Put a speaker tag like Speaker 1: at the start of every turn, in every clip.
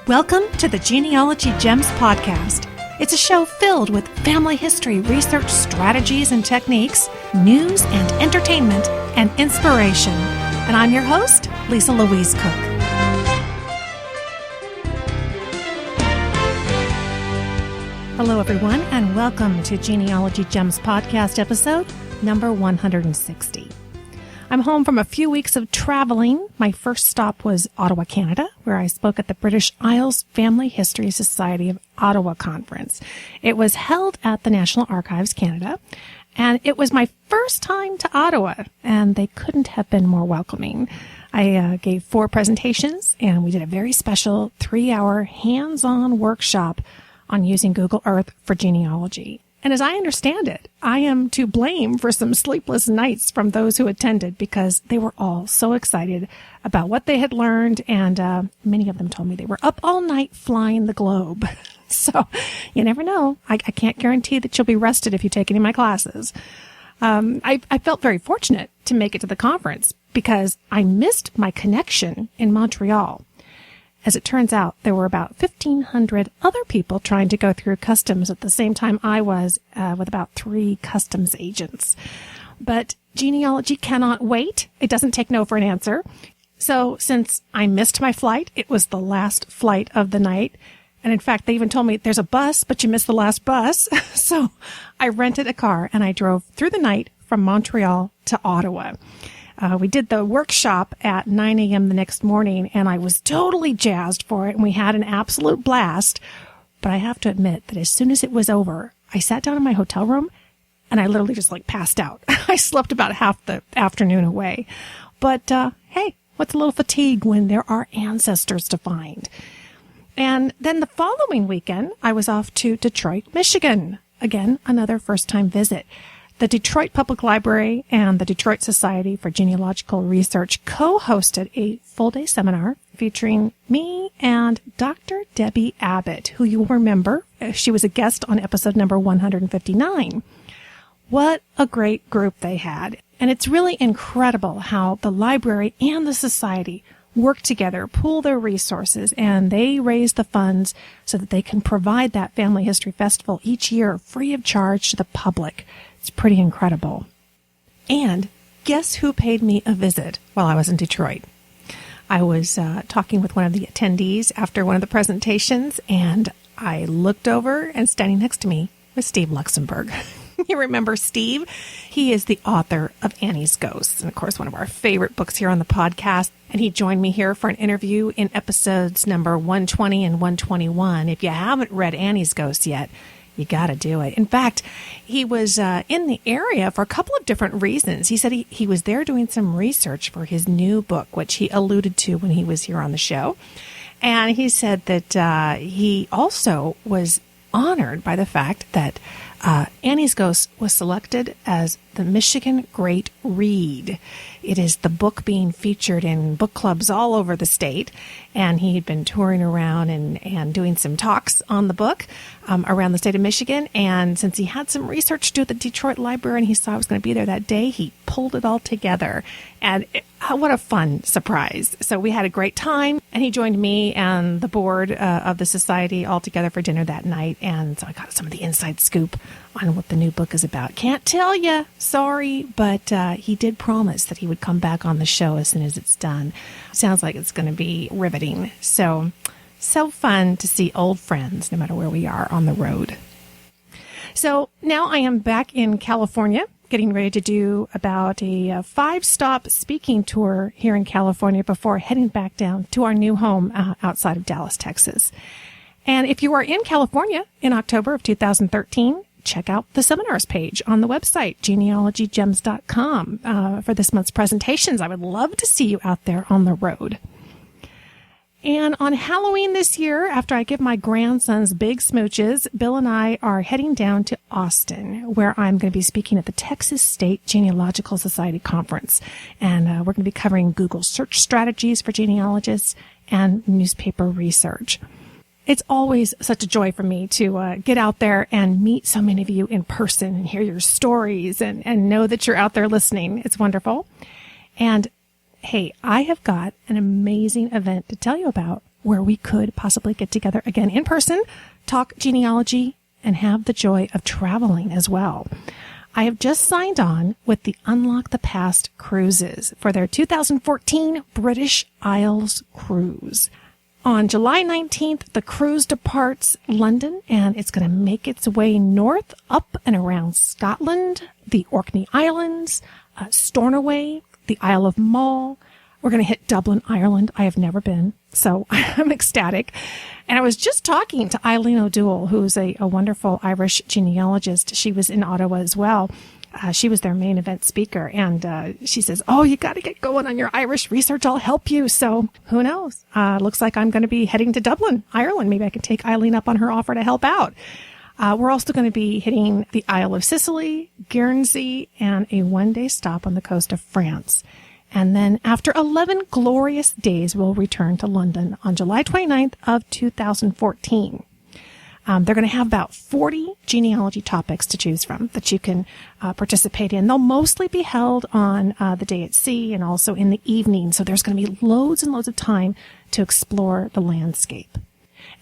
Speaker 1: Welcome to the Genealogy Gems podcast. It's a show filled with family history, research, strategies and techniques, news and entertainment, and inspiration. And I'm your host, Lisa Louise Cook. Hello, everyone, and welcome to Genealogy Gems podcast episode number 160. I'm home from a few weeks of traveling. My first stop was Ottawa, Canada, where I spoke at the British Isles Family History Society of Ottawa Conference. It was held at the National Archives, Canada, and it was my first time to Ottawa, and they couldn't have been more welcoming. I gave 4 presentations, and we did a very special 3-hour hands-on workshop on using Google Earth for genealogy. And as I understand it, I am to blame for some sleepless nights from those who attended because they were all so excited about what they had learned. And many of them told me they were up all night flying the globe. So you never know. I can't guarantee that you'll be rested if you take any of my classes. I felt very fortunate to make it to the conference because I missed my connection in Montreal. As it turns out, there were about 1,500 other people trying to go through customs at the same time I was, with about 3 customs agents. But genealogy cannot wait. It doesn't take no for an answer. So since I missed my flight, it was the last flight of the night. And in fact, they even told me there's a bus, but you missed the last bus. So I rented a car and I drove through the night from Montreal to Ottawa. We did the workshop at 9 a.m. the next morning, and I was totally jazzed for it, and we had an absolute blast. But I have to admit that as soon as it was over, I sat down in my hotel room, and I literally just passed out. I slept about half the afternoon away. But hey, what's a little fatigue when there are ancestors to find? And then the following weekend, I was off to Detroit, Michigan. Again, another first-time visit. The Detroit Public Library and the Detroit Society for Genealogical Research co-hosted a full-day seminar featuring me and Dr. Debbie Abbott, who you will remember. She was a guest on episode number 159. What a great group they had. And it's really incredible how the library and the society work together, pool their resources, and they raise the funds so that they can provide that Family History Festival each year free of charge to the public. It's pretty incredible. And guess who paid me a visit while I was in Detroit? I was talking with one of the attendees after one of the presentations, and I looked over, and standing next to me was Steve Luxenberg. You remember Steve? He is the author of Annie's Ghosts, and of course, one of our favorite books here on the podcast. And he joined me here for an interview in episodes number 120 and 121. If you haven't read Annie's Ghosts yet, you got to do it. In fact, he was in the area for a couple of different reasons. He said he was there doing some research for his new book, which he alluded to when he was here on the show. And he said that he also was honored by the fact that Annie's Ghost was selected as the Michigan Great Read. It is the book being featured in book clubs all over the state, and he had been touring around and doing some talks on the book around the state of Michigan. And since he had some research to do at the Detroit Library and he saw I was going to be there that day, he pulled it all together. And what a fun surprise. So we had a great time, and he joined me and the board of the society all together for dinner that night. And so I got some of the inside scoop on what the new book is about. Can't tell you, sorry, but he did promise that he would come back on the show as soon as it's done. Sounds like it's going to be riveting. So fun to see old friends, no matter where we are on the road. So now I am back in California, getting ready to do about a 5-stop speaking tour here in California before heading back down to our new home outside of Dallas, Texas. And if you are in California in October of 2013, check out the seminars page on the website, genealogygems.com, for this month's presentations. I would love to see you out there on the road. And on Halloween this year, after I give my grandsons big smooches, Bill and I are heading down to Austin, where I'm going to be speaking at the Texas State Genealogical Society Conference. And we're going to be covering Google search strategies for genealogists and newspaper research. It's always such a joy for me to get out there and meet so many of you in person and hear your stories and know that you're out there listening. It's wonderful. And hey, I have got an amazing event to tell you about where we could possibly get together again in person, talk genealogy, and have the joy of traveling as well. I have just signed on with the Unlock the Past cruises for their 2014 British Isles cruise. On July 19th, the cruise departs London, and it's going to make its way north, up and around Scotland, the Orkney Islands, Stornoway, the Isle of Mull. We're going to hit Dublin, Ireland. I have never been, so I'm ecstatic. And I was just talking to Eileen O'Doul, who's a wonderful Irish genealogist. She was in Ottawa as well. She was their main event speaker, and she says, "Oh, you got to get going on your Irish research. I'll help you." So who knows? Looks like I'm going to be heading to Dublin, Ireland. Maybe I can take Eileen up on her offer to help out. We're also going to be hitting the Isle of Sicily, Guernsey, and a one-day stop on the coast of France. And then after 11 glorious days, we'll return to London on July 29th of 2014. They're going to have about 40 genealogy topics to choose from that you can participate in. They'll mostly be held on the day at sea and also in the evening. So there's going to be loads and loads of time to explore the landscape.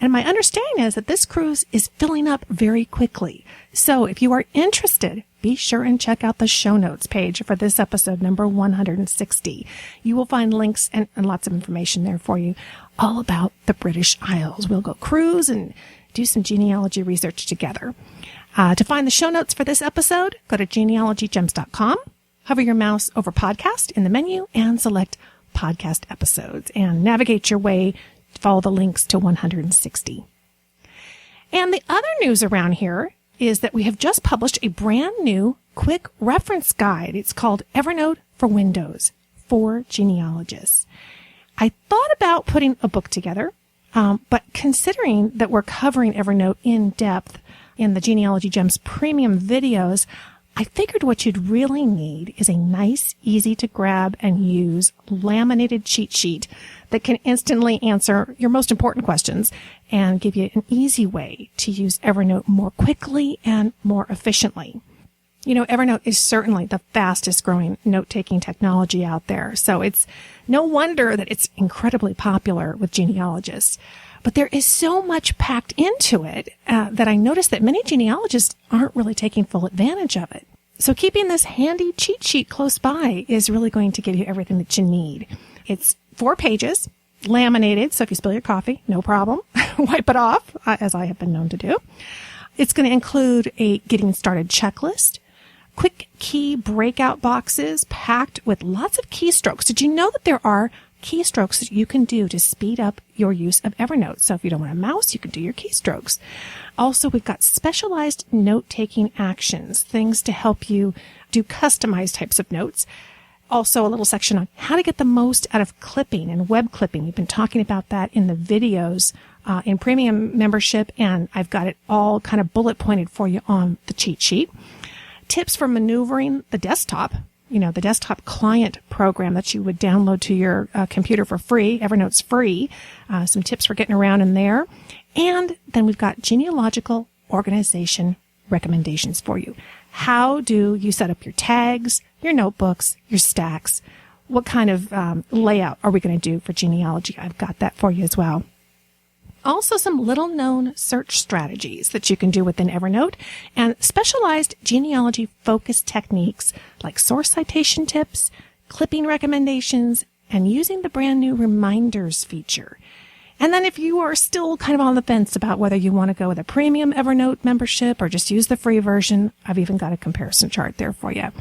Speaker 1: And my understanding is that this cruise is filling up very quickly. So if you are interested, be sure and check out the show notes page for this episode, number 160. You will find links and lots of information there for you all about the British Isles. We'll go cruise and do some genealogy research together. To find the show notes for this episode, go to genealogygems.com, hover your mouse over podcast in the menu, and select podcast episodes, and navigate your way to follow the links to 160. And the other news around here is that we have just published a brand new quick reference guide. It's called Evernote for Windows for genealogists. I thought about putting a book together, but considering that we're covering Evernote in depth in the Genealogy Gems premium videos, I figured what you'd really need is a nice, easy to grab and use laminated cheat sheet that can instantly answer your most important questions and give you an easy way to use Evernote more quickly and more efficiently. You know, Evernote is certainly the fastest growing note-taking technology out there, so it's no wonder that it's incredibly popular with genealogists. But there is so much packed into it that I noticed that many genealogists aren't really taking full advantage of it. So keeping this handy cheat sheet close by is really going to give you everything that you need. It's 4 pages, laminated, so if you spill your coffee, no problem. Wipe it off, as I have been known to do. It's going to include a getting started checklist, quick key breakout boxes packed with lots of keystrokes. Did you know that there are keystrokes that you can do to speed up your use of Evernote? So if you don't want a mouse, you can do your keystrokes. Also, we've got specialized note-taking actions, things to help you do customized types of notes. Also, a little section on how to get the most out of clipping and web clipping. We've been talking about that in the videos in premium membership, and I've got it all kind of bullet pointed for you on the cheat sheet. Tips for maneuvering the desktop, you know, the desktop client program that you would download to your computer for free. Evernote's free. Some tips for getting around in there. And then we've got genealogical organization recommendations for you. How do you set up your tags, your notebooks, your stacks? What kind of layout are we going to do for genealogy? I've got that for you as well. Also, some little-known search strategies that you can do within Evernote, and specialized genealogy-focused techniques like source citation tips, clipping recommendations, and using the brand-new Reminders feature. And then if you are still kind of on the fence about whether you want to go with a premium Evernote membership or just use the free version, I've even got a comparison chart there for you.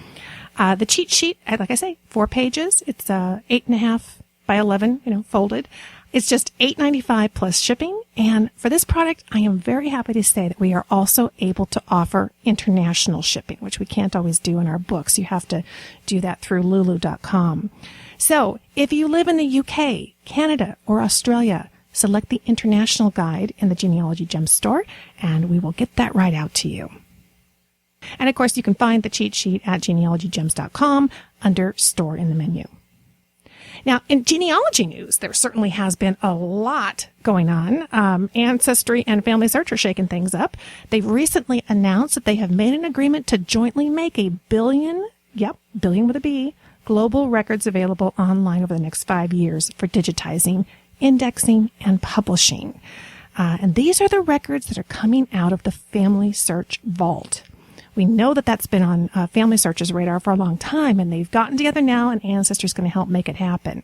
Speaker 1: The cheat sheet, like I say, 4 pages. It's 8.5 by 11, folded. It's just $8.95 plus shipping. And for this product, I am very happy to say that we are also able to offer international shipping, which we can't always do in our books. You have to do that through lulu.com. So if you live in the UK, Canada, or Australia, select the international guide in the Genealogy Gems store, and we will get that right out to you. And of course, you can find the cheat sheet at genealogygems.com under store in the menu. Now, in genealogy news, there certainly has been a lot going on. Ancestry and Family Search are shaking things up. They've recently announced that they have made an agreement to jointly make a billion with a B, global records available online over the next 5 years for digitizing indexing, and publishing. And these are the records that are coming out of the Family Search Vault. We know that that's been on Family Search's radar for a long time, and they've gotten together now, and Ancestry is going to help make it happen.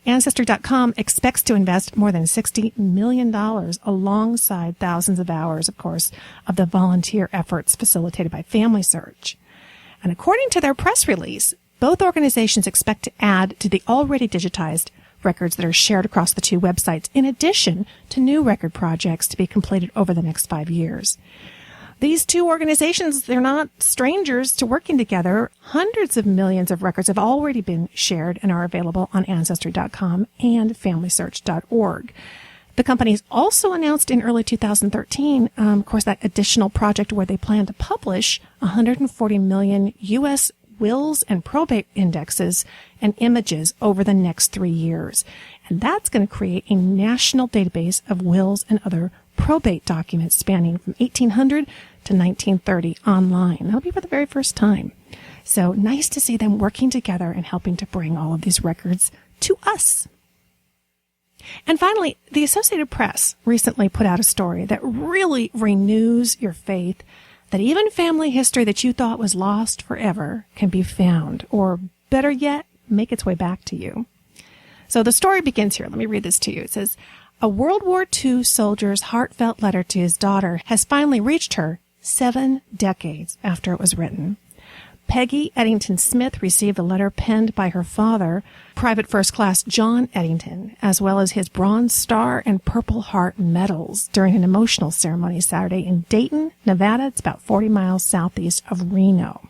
Speaker 1: Ancestry.com expects to invest more than $60 million alongside thousands of hours, of course, of the volunteer efforts facilitated by Family Search. And according to their press release, both organizations expect to add to the already digitized records that are shared across the two websites, in addition to new record projects to be completed over the next 5 years. These two organizations, they're not strangers to working together. Hundreds of millions of records have already been shared and are available on Ancestry.com and FamilySearch.org. The companies also announced in early 2013, of course, that additional project where they plan to publish 140 million U.S. wills and probate indexes and images over the next 3 years. And that's going to create a national database of wills and other probate documents spanning from 1800 to 1930 online. That'll be for the very first time. So nice to see them working together and helping to bring all of these records to us. And finally, the Associated Press recently put out a story that really renews your faith that even family history that you thought was lost forever can be found, or better yet, make its way back to you. So the story begins here. Let me read this to you. It says, a World War II soldier's heartfelt letter to his daughter has finally reached her 7 decades after it was written. Peggy Eddington Smith received the letter penned by her father, Private First Class John Eddington, as well as his Bronze Star and Purple Heart medals during an emotional ceremony Saturday in Dayton, Nevada. It's about 40 miles southeast of Reno.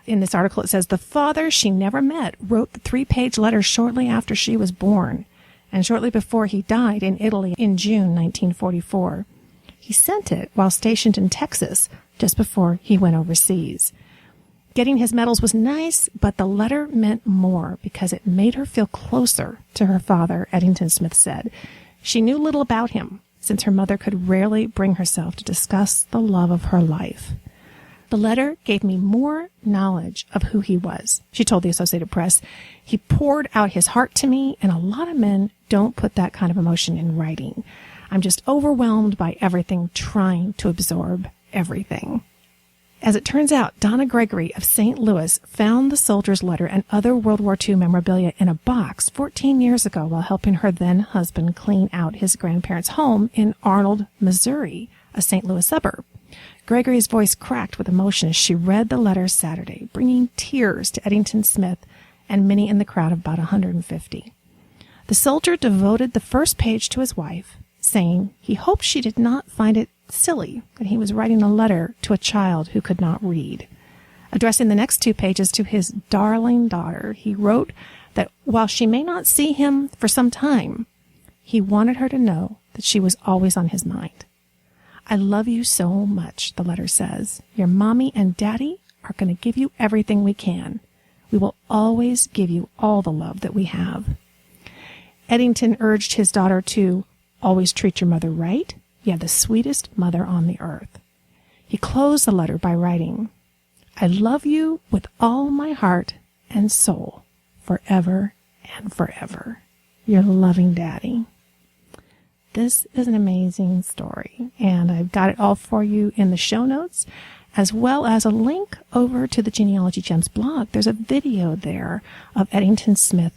Speaker 1: In this article, it says, the father she never met wrote the 3-page letter shortly after she was born, and shortly before he died in Italy in June 1944. He sent it while stationed in Texas just before he went overseas. Getting his medals was nice, but the letter meant more because it made her feel closer to her father, Eddington Smith said. She knew little about him, since her mother could rarely bring herself to discuss the love of her life. The letter gave me more knowledge of who he was, she told the Associated Press. He poured out his heart to me, and a lot of men don't put that kind of emotion in writing. I'm just overwhelmed by everything, trying to absorb everything. As it turns out, Donna Gregory of St. Louis found the soldier's letter and other World War II memorabilia in a box 14 years ago while helping her then-husband clean out his grandparents' home in Arnold, Missouri, a St. Louis suburb. Gregory's voice cracked with emotion as she read the letter Saturday, bringing tears to Eddington Smith and many in the crowd of about 150. The soldier devoted the first page to his wife, saying he hoped she did not find it silly that he was writing a letter to a child who could not read. Addressing the next 2 pages to his darling daughter, he wrote that while she may not see him for some time, he wanted her to know that she was always on his mind. I love you so much, the letter says. Your mommy and daddy are going to give you everything we can. We will always give you all the love that we have. Eddington urged his daughter to always treat your mother right. You have the sweetest mother on the earth. He closed the letter by writing, I love you with all my heart and soul, forever and forever. Your loving daddy. This is an amazing story, and I've got it all for you in the show notes, as well as a link over to the Genealogy Gems blog. There's a video there of Eddington Smith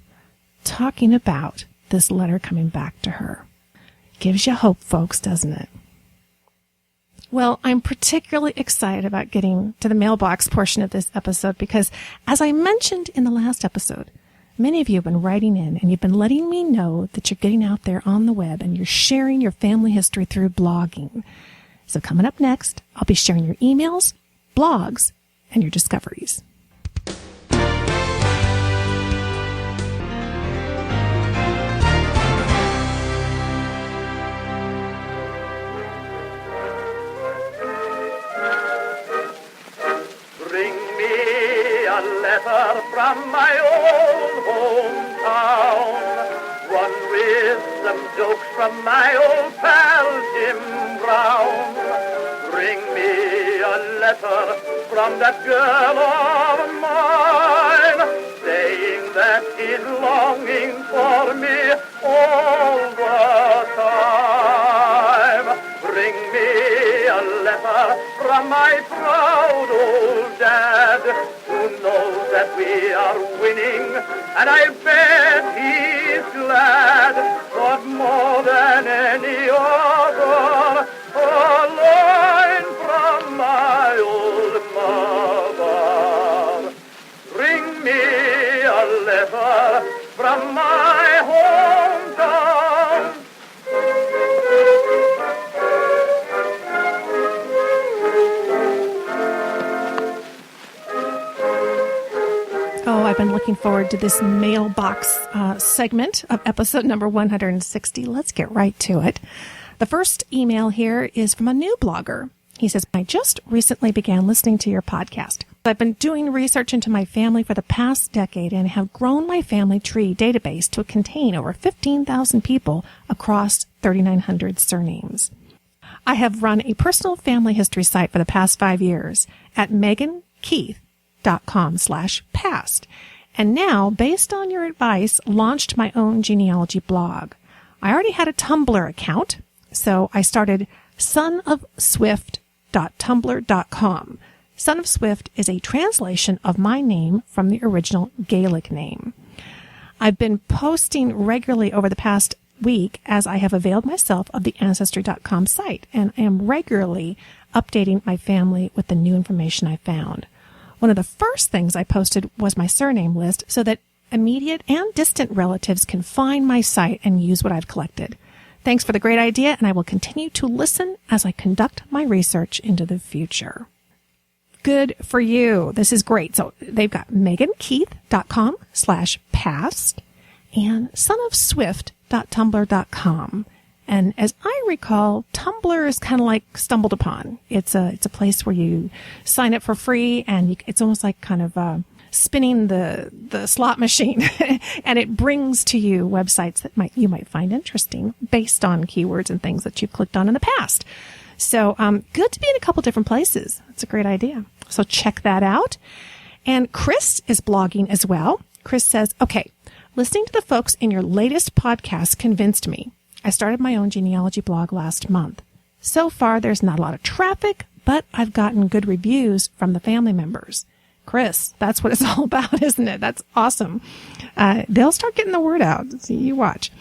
Speaker 1: talking about this letter coming back to her. Gives you hope, folks, doesn't it? Well, I'm particularly excited about getting to the mailbox portion of this episode because, as I mentioned in the last episode, many of you have been writing in and you've been letting me know that you're getting out there on the web and you're sharing your family history through blogging. So coming up next, I'll be sharing your emails, blogs, and your discoveries.
Speaker 2: Letter from my old hometown, one with some jokes from my old pal Jim Brown. Bring me a letter from that girl of mine, saying that she's longing for me all from my proud old dad, who knows that we are winning, and I bet he's glad, but more than any other, a line from my old mother. Bring me a letter from my hometown.
Speaker 1: Oh, I've been looking forward to this mailbox segment of episode number 160. Let's get right to it. The first email here is from a new blogger. He says, I just recently began listening to your podcast. I've been doing research into my family for the past decade and have grown my family tree database to contain over 15,000 people across 3,900 surnames. I have run a personal family history site for the past 5 years at megankeith.com/past. And now, based on your advice, launched my own genealogy blog. I already had a Tumblr account, so I started sonofswift.tumblr.com. Son of Swift is a translation of my name from the original Gaelic name. I've been posting regularly over the past week as I have availed myself of the Ancestry.com site, and I am regularly updating my family with the new information I found. One of the first things I posted was my surname list so that immediate and distant relatives can find my site and use what I've collected. Thanks for the great idea, and I will continue to listen as I conduct my research into the future. Good for you. This is great. So they've got megankeith.com/past and sonofswift.tumblr.com. And as I recall, Tumblr is kind of like stumbled upon. It's a place where you sign up for free, and it's almost like kind of spinning the slot machine, and it brings to you websites that you might find interesting based on keywords and things that you've clicked on in the past. So good to be in a couple different places. It's a great idea. So check that out. And Chris is blogging as well. Chris says, okay, listening to the folks in your latest podcast convinced me. I started my own genealogy blog last month. So far, there's not a lot of traffic, but I've gotten good reviews from the family members. Chris, that's what it's all about, isn't it? That's awesome. They'll start getting the word out. So you watch.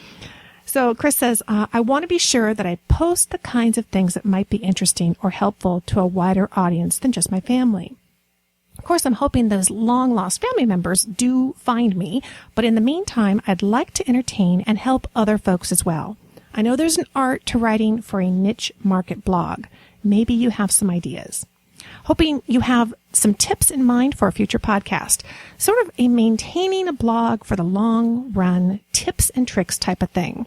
Speaker 1: So Chris says, I want to be sure that I post the kinds of things that might be interesting or helpful to a wider audience than just my family. Of course, I'm hoping those long-lost family members do find me, but in the meantime, I'd like to entertain and help other folks as well. I know there's an art to writing for a niche market blog. Maybe you have some ideas. Hoping you have some tips in mind for a future podcast. Sort of a maintaining a blog for the long run, tips and tricks type of thing.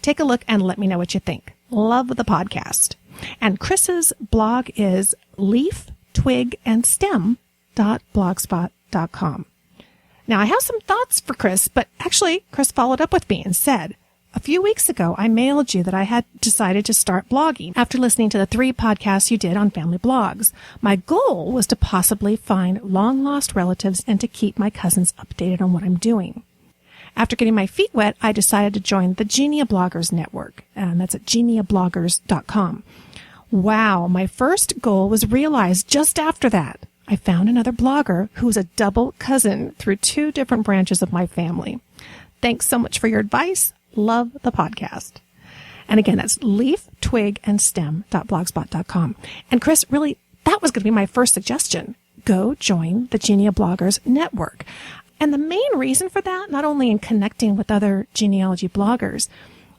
Speaker 1: Take a look and let me know what you think. Love the podcast. And Chris's blog is leaftwigandstem.blogspot.com. Now I have some thoughts for Chris, but actually Chris followed up with me and said, a few weeks ago, I mailed you that I had decided to start blogging after listening to the 3 podcasts you did on family blogs. My goal was to possibly find long-lost relatives and to keep my cousins updated on what I'm doing. After getting my feet wet, I decided to join the Geneabloggers Network, and that's at geneabloggers.com. Wow, my first goal was realized just after that. I found another blogger who was a double cousin through 2 different branches of my family. Thanks so much for your advice. Love the podcast. And again, that's leaftwigandstem.blogspot.com. And Chris, really, that was going to be my first suggestion. Go join the Geneabloggers Network. And the main reason for that, not only in connecting with other genealogy bloggers,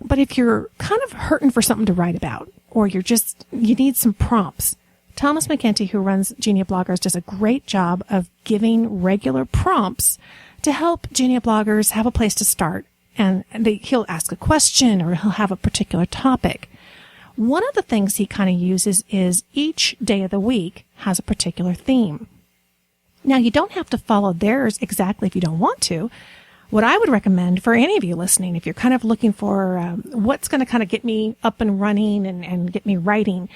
Speaker 1: but if you're kind of hurting for something to write about, or you need some prompts, Thomas McEntee, who runs Geneabloggers, does a great job of giving regular prompts to help Geneabloggers have a place to start. And he'll ask a question or he'll have a particular topic. One of the things he kind of uses is each day of the week has a particular theme. Now, you don't have to follow theirs exactly if you don't want to. What I would recommend for any of you listening, if you're kind of looking for what's going to kind of get me up and running and get me writing,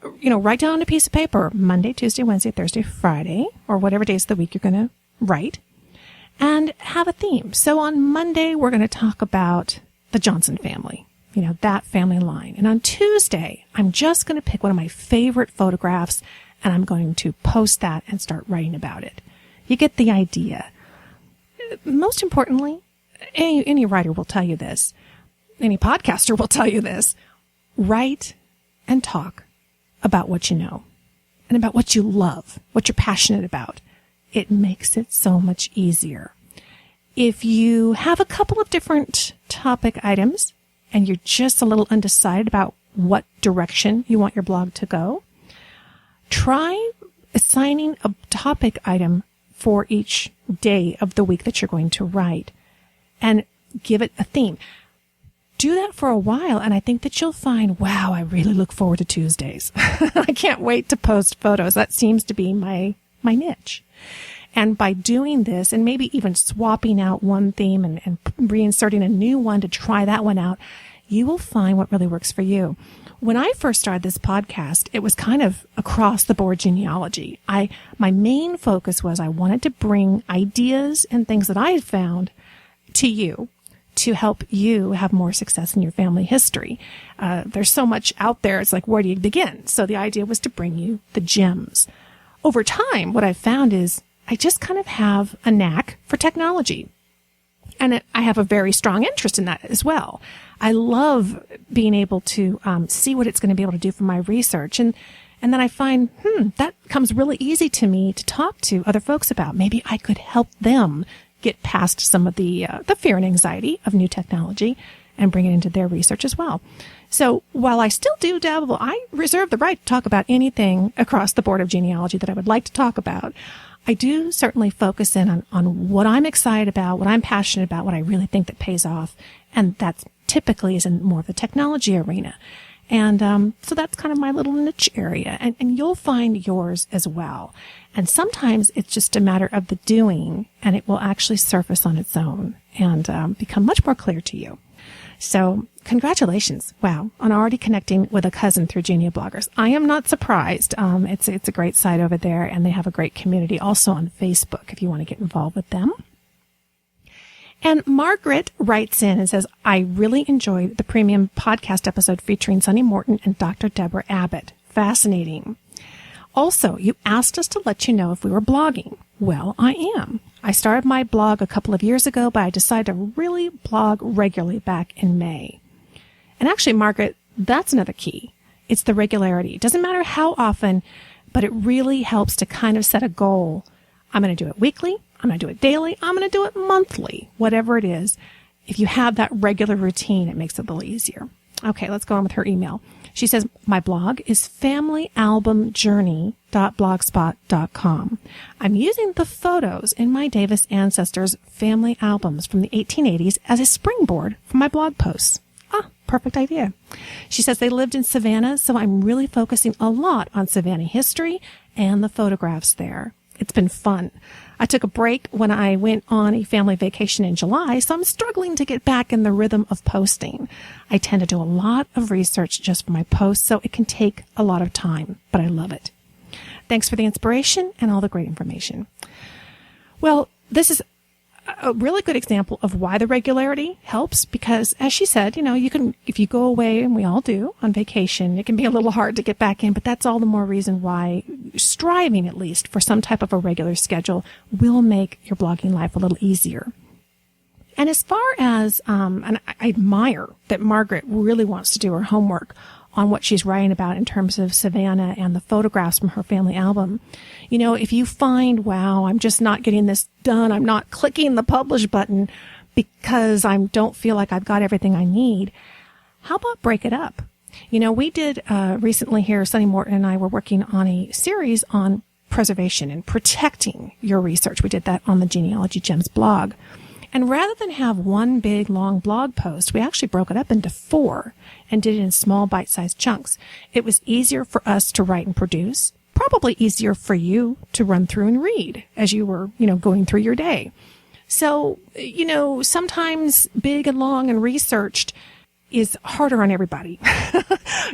Speaker 1: write down on a piece of paper Monday, Tuesday, Wednesday, Thursday, Friday, or whatever days of the week you're going to write. And have a theme. So on Monday, we're going to talk about the Johnson family, that family line. And on Tuesday, I'm just going to pick one of my favorite photographs and I'm going to post that and start writing about it. You get the idea. Most importantly, any writer will tell you this. Any podcaster will tell you this. Write and talk about what you know and about what you love, what you're passionate about. It makes it so much easier. If you have a couple of different topic items and you're just a little undecided about what direction you want your blog to go, try assigning a topic item for each day of the week that you're going to write and give it a theme. Do that for a while, and I think that you'll find, wow, I really look forward to Tuesdays. I can't wait to post photos. That seems to be my niche. And by doing this, and maybe even swapping out one theme and reinserting a new one to try that one out, you will find what really works for you. When I first started this podcast, it was kind of across the board genealogy. My main focus was I wanted to bring ideas and things that I had found to you to help you have more success in your family history. There's so much out there. It's like, where do you begin? So the idea was to bring you the gems. Over time, what I've found is I just kind of have a knack for technology. And I have a very strong interest in that as well. I love being able to see what it's going to be able to do for my research. And then I find, that comes really easy to me to talk to other folks about. Maybe I could help them get past some of the fear and anxiety of new technology and bring it into their research as well. So while I still do dabble, I reserve the right to talk about anything across the board of genealogy that I would like to talk about. I do certainly focus in on what I'm excited about, what I'm passionate about, what I really think that pays off. And that typically is in more of the technology arena. And so that's kind of my little niche area. And you'll find yours as well. And sometimes it's just a matter of the doing, and it will actually surface on its own and become much more clear to you. So congratulations. Wow. On already connecting with a cousin through Geneabloggers. I am not surprised. It's a great site over there, and they have a great community also on Facebook if you want to get involved with them. And Margaret writes in and says, I really enjoyed the premium podcast episode featuring Sunny Morton and Dr. Deborah Abbott. Fascinating. Also, you asked us to let you know if we were blogging. Well, I am. I started my blog a couple of years ago, but I decided to really blog regularly back in May. And actually, Margaret, that's another key. It's the regularity. It doesn't matter how often, but it really helps to kind of set a goal. I'm going to do it weekly. I'm going to do it daily. I'm going to do it monthly, whatever it is. If you have that regular routine, it makes it a little easier. Okay, let's go on with her email. She says, my blog is familyalbumjourney.blogspot.com. I'm using the photos in my Davis ancestors' family albums from the 1880s as a springboard for my blog posts. Perfect idea. She says they lived in Savannah, so I'm really focusing a lot on Savannah history and the photographs there. It's been fun. I took a break when I went on a family vacation in July, so I'm struggling to get back in the rhythm of posting. I tend to do a lot of research just for my posts, so it can take a lot of time, but I love it. Thanks for the inspiration and all the great information. Well, this is a really good example of why the regularity helps, because as she said, you can, if you go away, and we all do, on vacation, it can be a little hard to get back in, but that's all the more reason why striving at least for some type of a regular schedule will make your blogging life a little easier. And as far as, and I admire that Margaret really wants to do her homework on what she's writing about in terms of Savannah and the photographs from her family album. If you find, wow, I'm just not getting this done, I'm not clicking the publish button because I don't feel like I've got everything I need, how about break it up? We did recently here, Sunny Morton and I were working on a series on preservation and protecting your research. We did that on the Genealogy Gems blog. And rather than have one big, long blog post, we actually broke it up into 4 and did it in small, bite-sized chunks. It was easier for us to write and produce, probably easier for you to run through and read as you were, going through your day. So, sometimes big and long and researched is harder on everybody.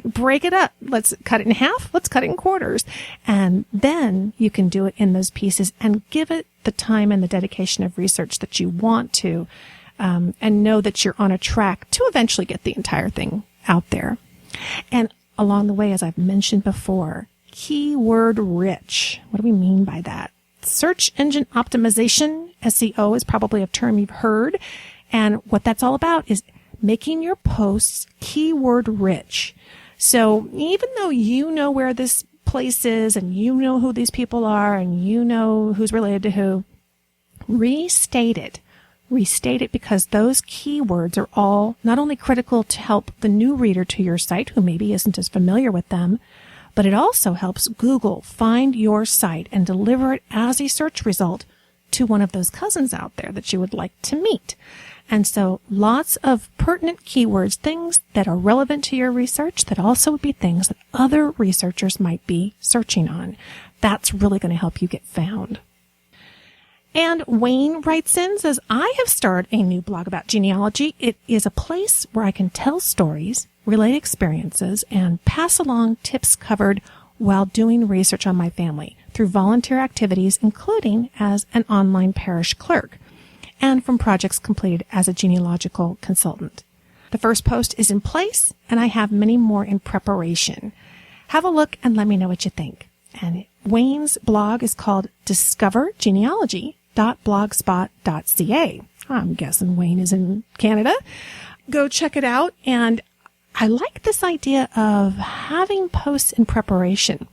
Speaker 1: Break it up. Let's cut it in half. Let's cut it in quarters. And then you can do it in those pieces and give it the time and the dedication of research that you want to, and know that you're on a track to eventually get the entire thing out there. And along the way, as I've mentioned before, keyword rich. What do we mean by that? Search engine optimization, SEO, is probably a term you've heard. And what that's all about is making your posts keyword rich. So even though you know where this place is and you know who these people are and you know who's related to who, restate it. Restate it because those keywords are all not only critical to help the new reader to your site who maybe isn't as familiar with them, but it also helps Google find your site and deliver it as a search result to one of those cousins out there that you would like to meet. And so lots of pertinent keywords, things that are relevant to your research that also would be things that other researchers might be searching on. That's really going to help you get found. And Wayne writes in, says, I have started a new blog about genealogy. It is a place where I can tell stories, relate experiences, and pass along tips covered while doing research on my family through volunteer activities, including as an online parish clerk, and from projects completed as a genealogical consultant. The first post is in place, and I have many more in preparation. Have a look and let me know what you think. And Wayne's blog is called discovergenealogy.blogspot.ca. I'm guessing Wayne is in Canada. Go check it out. And I like this idea of having posts in preparation.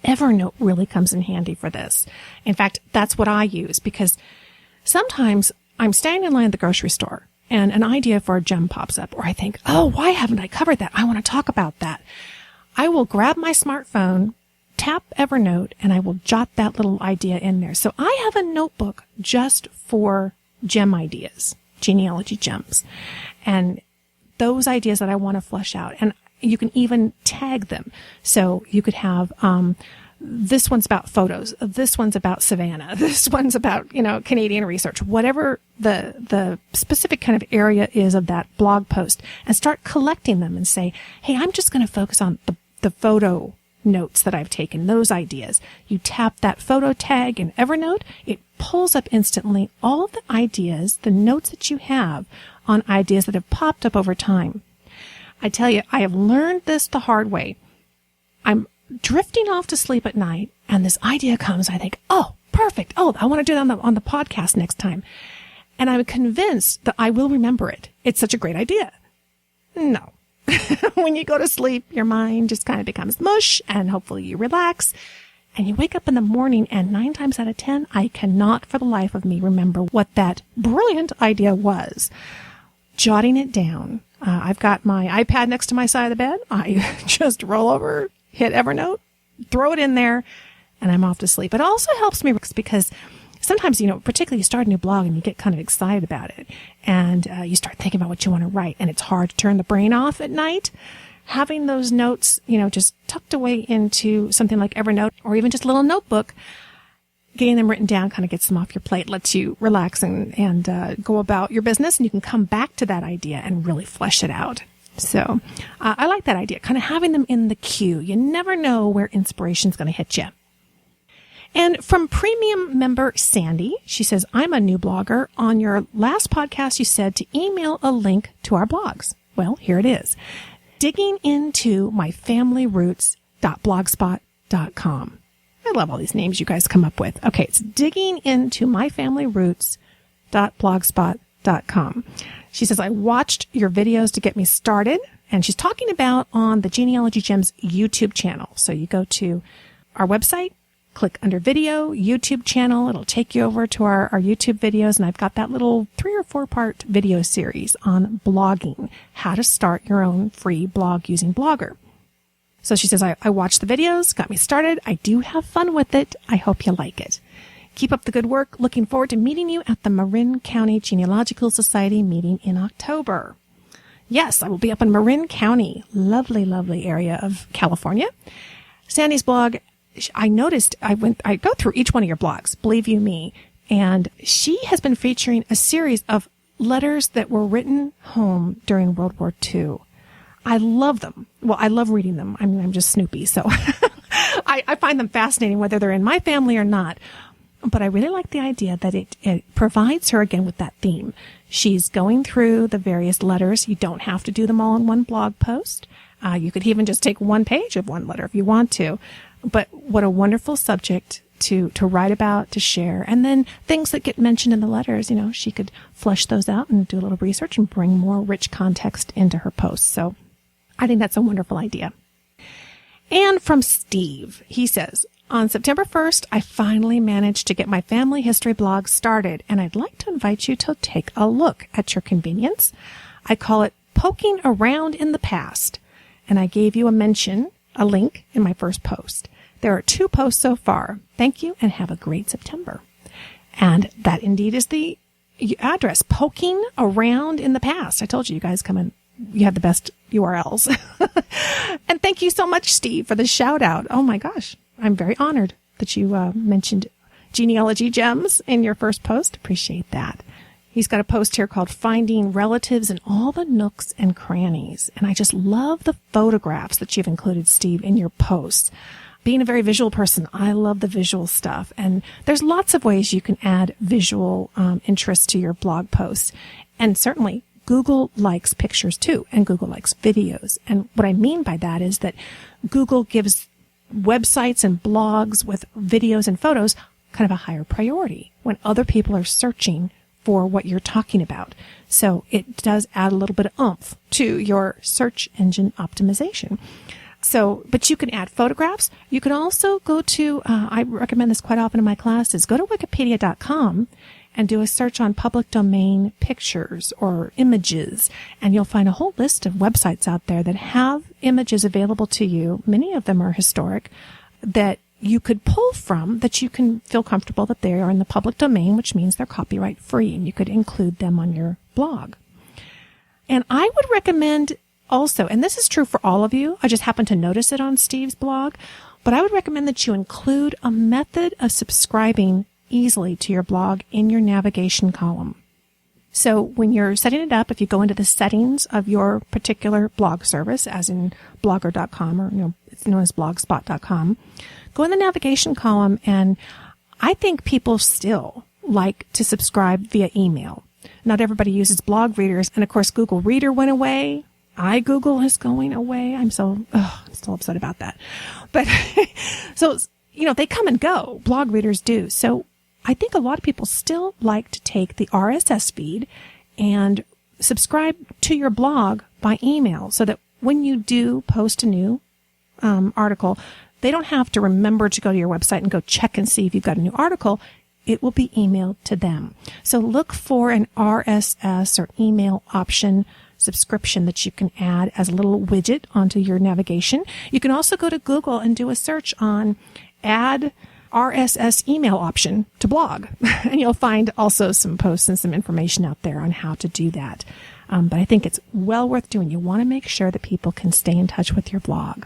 Speaker 1: Evernote really comes in handy for this. In fact, that's what I use because sometimes I'm standing in line at the grocery store and an idea for a gem pops up, or I think, oh, why haven't I covered that? I want to talk about that. I will grab my smartphone, tap Evernote, and I will jot that little idea in there. So I have a notebook just for gem ideas, genealogy gems, and those ideas that I want to flesh out. And you can even tag them. So you could have, this one's about photos. This one's about Savannah. This one's about, Canadian research, whatever the specific kind of area is of that blog post, and start collecting them and say, hey, I'm just going to focus on the photo notes that I've taken, those ideas. You tap that photo tag in Evernote, it pulls up instantly all of the ideas, the notes that you have on ideas that have popped up over time. I tell you, I have learned this the hard way. I'm drifting off to sleep at night and this idea comes. I think, oh, perfect. Oh, I want to do that on the podcast next time. And I'm convinced that I will remember it. It's such a great idea. No. When you go to sleep, your mind just kind of becomes mush and hopefully you relax and you wake up in the morning and 9 times out of 10, I cannot for the life of me remember what that brilliant idea was. Jotting it down. I've got my iPad next to my side of the bed. I just roll over, hit Evernote, throw it in there, and I'm off to sleep. It also helps me because sometimes, particularly you start a new blog and you get kind of excited about it and you start thinking about what you want to write and it's hard to turn the brain off at night. Having those notes, just tucked away into something like Evernote or even just a little notebook, getting them written down kind of gets them off your plate, lets you relax and go about your business, and you can come back to that idea and really flesh it out. So I like that idea, kind of having them in the queue. You never know where inspiration's going to hit you. And from premium member Sandy, she says, I'm a new blogger. On your last podcast, you said to email a link to our blogs. Well, here it is. Digging into myfamilyroots.blogspot.com. I love all these names you guys come up with. Okay, it's digging into myfamilyroots.blogspot.com. She says, I watched your videos to get me started. And she's talking about on the Genealogy Gems YouTube channel. So you go to our website, click under video, YouTube channel. It'll take you over to our YouTube videos. And I've got that little 3 or 4 part video series on blogging, how to start your own free blog using Blogger. So she says, I watched the videos, got me started. I do have fun with it. I hope you like it. Keep up the good work. Looking forward to meeting you at the Marin County Genealogical Society meeting in October. Yes, I will be up in Marin County. Lovely, lovely area of California. Sandy's blog, I noticed, I go through each one of your blogs, believe you me, and she has been featuring a series of letters that were written home during World War II. I love them. Well, I love reading them. I mean, I'm just Snoopy, so I find them fascinating whether they're in my family or not. But I really like the idea that it provides her again with that theme. She's going through the various letters. You don't have to do them all in one blog post. You could even just take one page of one letter if you want to. But what a wonderful subject to write about, to share. And then things that get mentioned in the letters, she could flesh those out and do a little research and bring more rich context into her posts. So I think that's a wonderful idea. And from Steve, he says, on September 1st, I finally managed to get my family history blog started, and I'd like to invite you to take a look at your convenience. I call it Poking Around in the Past, and I gave you a link in my first post. There are 2 posts so far. Thank you, and have a great September. And that indeed is the address, Poking Around in the Past. I told you guys come in. You have the best URLs. And thank you so much, Steve, for the shout out. Oh my gosh. I'm very honored that you mentioned Genealogy Gems in your first post. Appreciate that. He's got a post here called Finding Relatives in All the Nooks and Crannies. And I just love the photographs that you've included, Steve, in your posts. Being a very visual person, I love the visual stuff. And there's lots of ways you can add visual interest to your blog posts. And certainly Google likes pictures too, and Google likes videos. And what I mean by that is that Google gives websites and blogs with videos and photos kind of a higher priority when other people are searching for what you're talking about. So it does add a little bit of oomph to your search engine optimization. So, but you can add photographs. You can also go to, I recommend this quite often in my classes, go to wikipedia.com and do a search on public domain pictures or images, and you'll find a whole list of websites out there that have images available to you. Many of them are historic that you could pull from, that you can feel comfortable that they are in the public domain, which means they're copyright free, and you could include them on your blog. And I would recommend also, and this is true for all of you, I just happened to notice it on Steve's blog, but I would recommend that you include a method of subscribing easily to your blog in your navigation column. So when you're setting it up, if you go into the settings of your particular blog service, as in blogger.com, or it's known as blogspot.com, go in the navigation column, and I think people still like to subscribe via email. Not everybody uses blog readers, and of course Google Reader went away. iGoogle is going away. I'm still upset about that. But so they come and go. Blog readers do. So I think a lot of people still like to take the RSS feed and subscribe to your blog by email so that when you do post a new article, they don't have to remember to go to your website and go check and see if you've got a new article. It will be emailed to them. So look for an RSS or email option subscription that you can add as a little widget onto your navigation. You can also go to Google and do a search on add RSS email option to blog. And you'll find also some posts and some information out there on how to do that. But I think it's well worth doing. You want to make sure that people can stay in touch with your blog.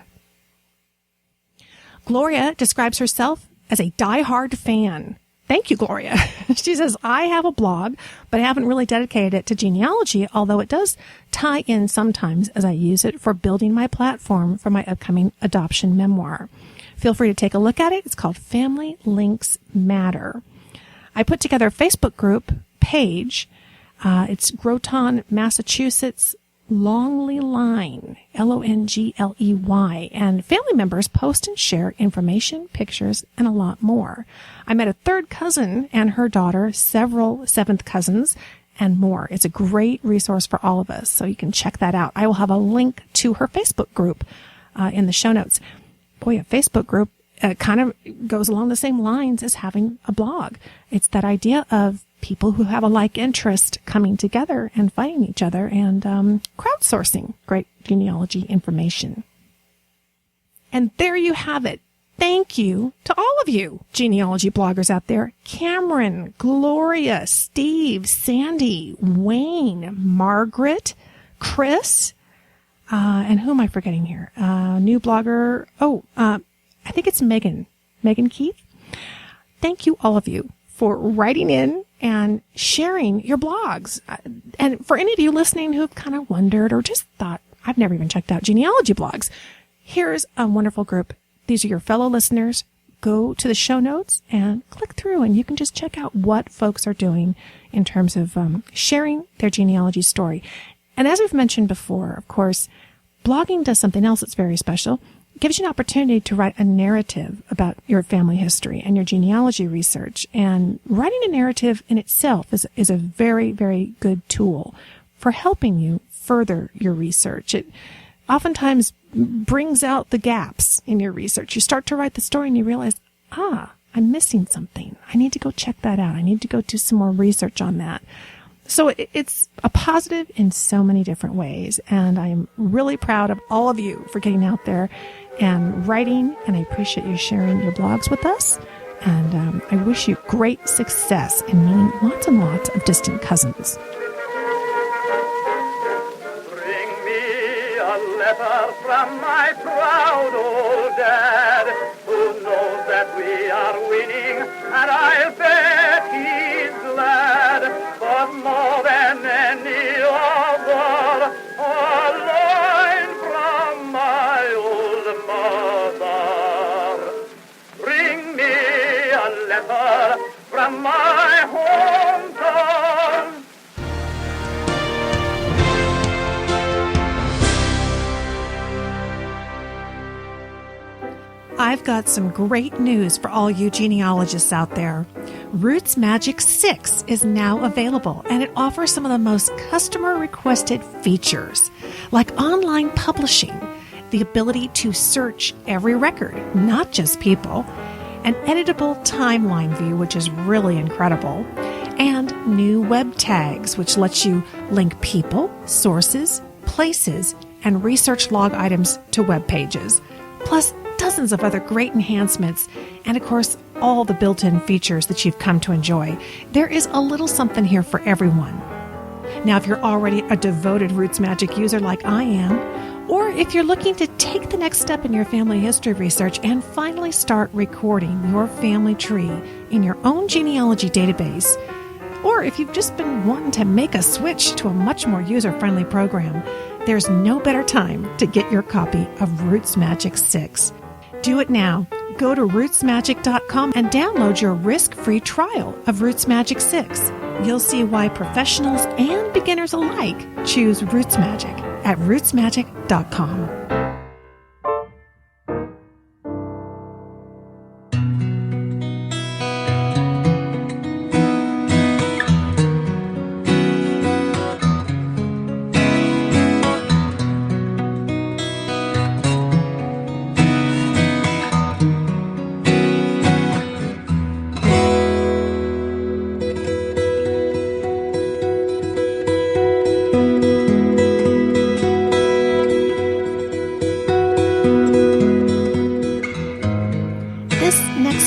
Speaker 1: Gloria describes herself as a diehard fan. Thank you, Gloria. She says, I have a blog, but I haven't really dedicated it to genealogy, although it does tie in sometimes as I use it for building my platform for my upcoming adoption memoir. Feel free to take a look at it. It's called Family Links Matter. I put together a Facebook group page. It's Groton, Massachusetts, Longley Line, Longley, and family members post and share information, pictures, and a lot more. I met a third cousin and her daughter, several seventh cousins, and more. It's a great resource for all of us, so you can check that out. I will have a link to her Facebook group in the show notes. Boy, a Facebook group kind of goes along the same lines as having a blog. It's that idea of people who have a like interest coming together and fighting each other and crowdsourcing great genealogy information. And there you have it. Thank you to all of you genealogy bloggers out there. Cameron, Gloria, Steve, Sandy, Wayne, Margaret, Chris, and who am I forgetting here? New blogger. I think it's Megan Keith. Thank you, all of you, for writing in and sharing your blogs. And for any of you listening who have kind of wondered or just thought, I've never even checked out genealogy blogs, here's a wonderful group. These are your fellow listeners. Go to the show notes and click through, and you can just check out what folks are doing in terms of sharing their genealogy story. And as we've mentioned before, of course, blogging does something else that's very special. It gives you an opportunity to write a narrative about your family history and your genealogy research. And writing a narrative in itself is a very, very good tool for helping you further your research. It oftentimes brings out the gaps in your research. You start to write the story and you realize, I'm missing something. I need to go check that out. I need to go do some more research on that. So it's a positive in so many different ways. And I'm really proud of all of you for getting out there and writing. And I appreciate you sharing your blogs with us. And I wish you great success in meeting lots and lots of distant cousins.
Speaker 2: Bring me a letter from my proud old dad, who knows that we are winning, and I'll bet he's glad. But more than any other, a line from my old mother. Bring me a letter from my hometown.
Speaker 1: I've got some great news for all you genealogists out there. Roots Magic 6 is now available, and it offers some of the most customer-requested features, like online publishing, the ability to search every record, not just people, an editable timeline view, which is really incredible, and new web tags, which lets you link people, sources, places, and research log items to web pages, plus dozens of other great enhancements, and of course, all the built-in features that you've come to enjoy. There is a little something here for everyone. Now, if you're already a devoted Roots Magic user like I am, or if you're looking to take the next step in your family history research and finally start recording your family tree in your own genealogy database, or if you've just been wanting to make a switch to a much more user-friendly program, there's no better time to get your copy of Roots Magic 6. Do it now. Go to rootsmagic.com and download your risk-free trial of Roots Magic 6. You'll see why professionals and beginners alike choose Roots Magic at rootsmagic.com.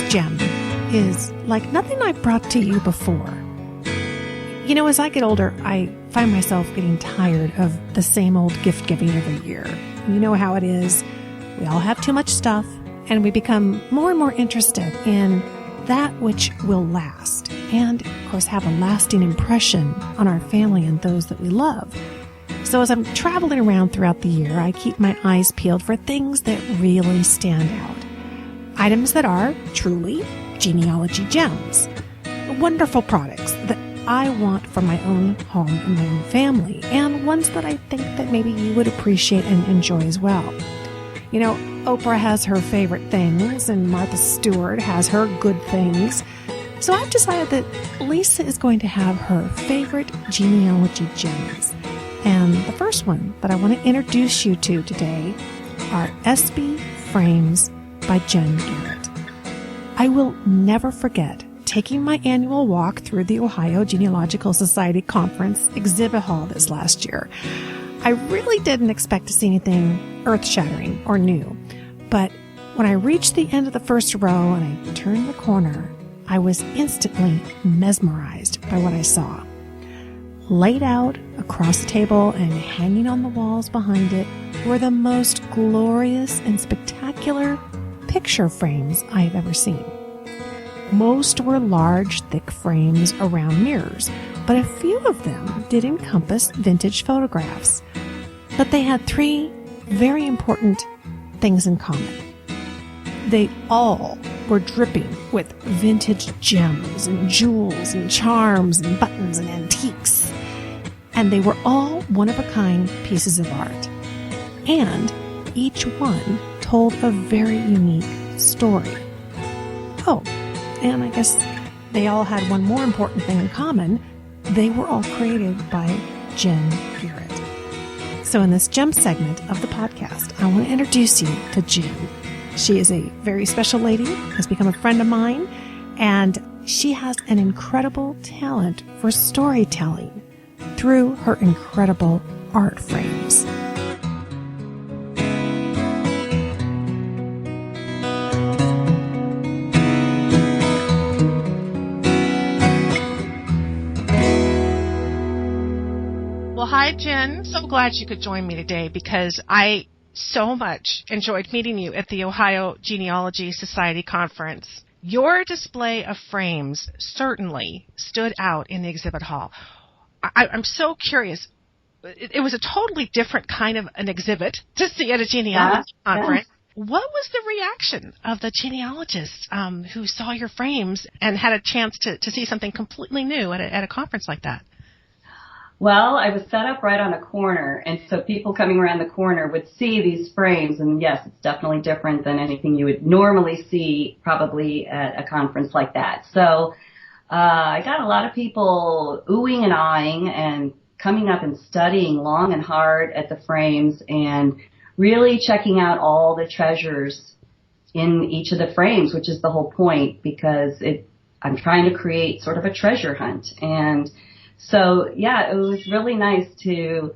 Speaker 1: Gem is like nothing I've brought to you before. You know, as I get older, I find myself getting tired of the same old gift giving every year. You know how it is. We all have too much stuff, and we become more and more interested in that which will last and, of course, have a lasting impression on our family and those that we love. So as I'm traveling around throughout the year, I keep my eyes peeled for things that really stand out. Items that are truly genealogy gems, wonderful products that I want for my own home and my own family, and ones that I think that maybe you would appreciate and enjoy as well. You know, Oprah has her favorite things, and Martha Stewart has her good things. So I've decided that Lisa is going to have her favorite genealogy gems. And the first one that I want to introduce you to today are SB frames by Jen Garrett. I will never forget taking my annual walk through the Ohio Genealogical Society Conference exhibit hall this last year. I really didn't expect to see anything earth-shattering or new, but when I reached the end of the first row and I turned the corner, I was instantly mesmerized by what I saw. Laid out across the table and hanging on the walls behind it were the most glorious and spectacular picture frames I have ever seen. Most were large, thick frames around mirrors, but a few of them did encompass vintage photographs. But they had three very important things in common. They all were dripping with vintage gems and jewels and charms and buttons and antiques. And they were all one-of-a-kind pieces of art. and each one told a very unique story. Oh, and I guess they all had one more important thing in common. They were all created by Jen Garrett. So in this gem segment of the podcast, I want to introduce you to Jen. She is a very special lady, has become a friend of mine, and she has an incredible talent for storytelling through her incredible art frames. Well, hi, Jen. So glad you could join me today because I so much enjoyed meeting you at the Ohio Genealogy Society conference. Your display of frames certainly stood out in the exhibit hall. I'm so curious. It was a totally different kind of an exhibit to see at a genealogy conference. Yeah. What was the reaction of the genealogists who saw your frames and had a chance to see something completely new at a conference like that?
Speaker 3: Well, I was set up right on a corner, and so people coming around the corner would see these frames, and yes, it's definitely different than anything you would normally see probably at a conference like that. So I got a lot of people oohing and aahing and coming up and studying long and hard at the frames and really checking out all the treasures in each of the frames, which is the whole point, because I'm trying to create sort of a treasure hunt. And so, yeah, it was really nice to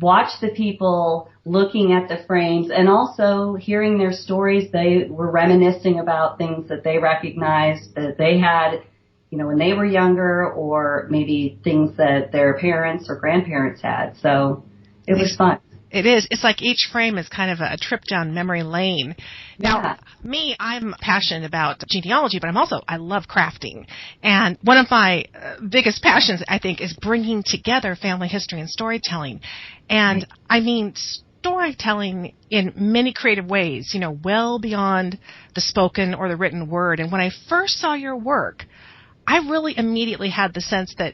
Speaker 3: watch the people looking at the frames and also hearing their stories. They were reminiscing about things that they recognized that they had, when they were younger, or maybe things that their parents or grandparents had. So it was fun.
Speaker 1: It is. It's like each frame is kind of a trip down memory lane. Now, me, I'm passionate about genealogy, but I love crafting. And one of my biggest passions, I think, is bringing together family history and storytelling. And I mean, storytelling in many creative ways, well beyond the spoken or the written word. And when I first saw your work, I really immediately had the sense that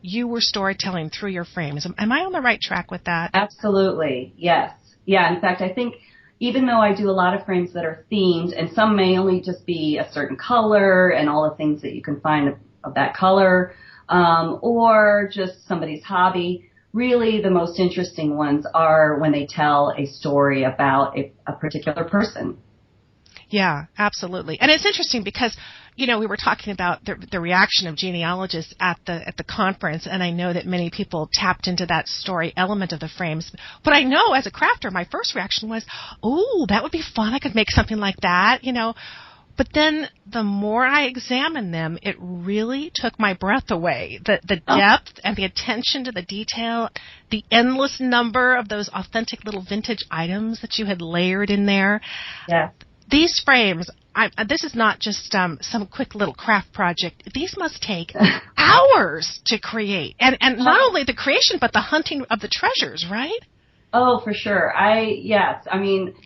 Speaker 1: you were storytelling through your frames. Am I on the right track with that?
Speaker 3: Absolutely, yes. Yeah, in fact, I think even though I do a lot of frames that are themed, and some may only just be a certain color and all the things that you can find of that color, or just somebody's hobby, really the most interesting ones are when they tell a story about a particular person.
Speaker 1: Yeah, absolutely. And it's interesting because, we were talking about the reaction of genealogists at the conference, and I know that many people tapped into that story element of the frames. But I know as a crafter, my first reaction was, oh, that would be fun. I could make something like that, But then the more I examined them, it really took my breath away. The depth and the attention to the detail, the endless number of those authentic little vintage items that you had layered in there.
Speaker 3: Yeah.
Speaker 1: These frames, this is not just some quick little craft project. These must take hours to create. And not only the creation, but the hunting of the treasures, right?
Speaker 3: Oh, for sure. Yes. I mean,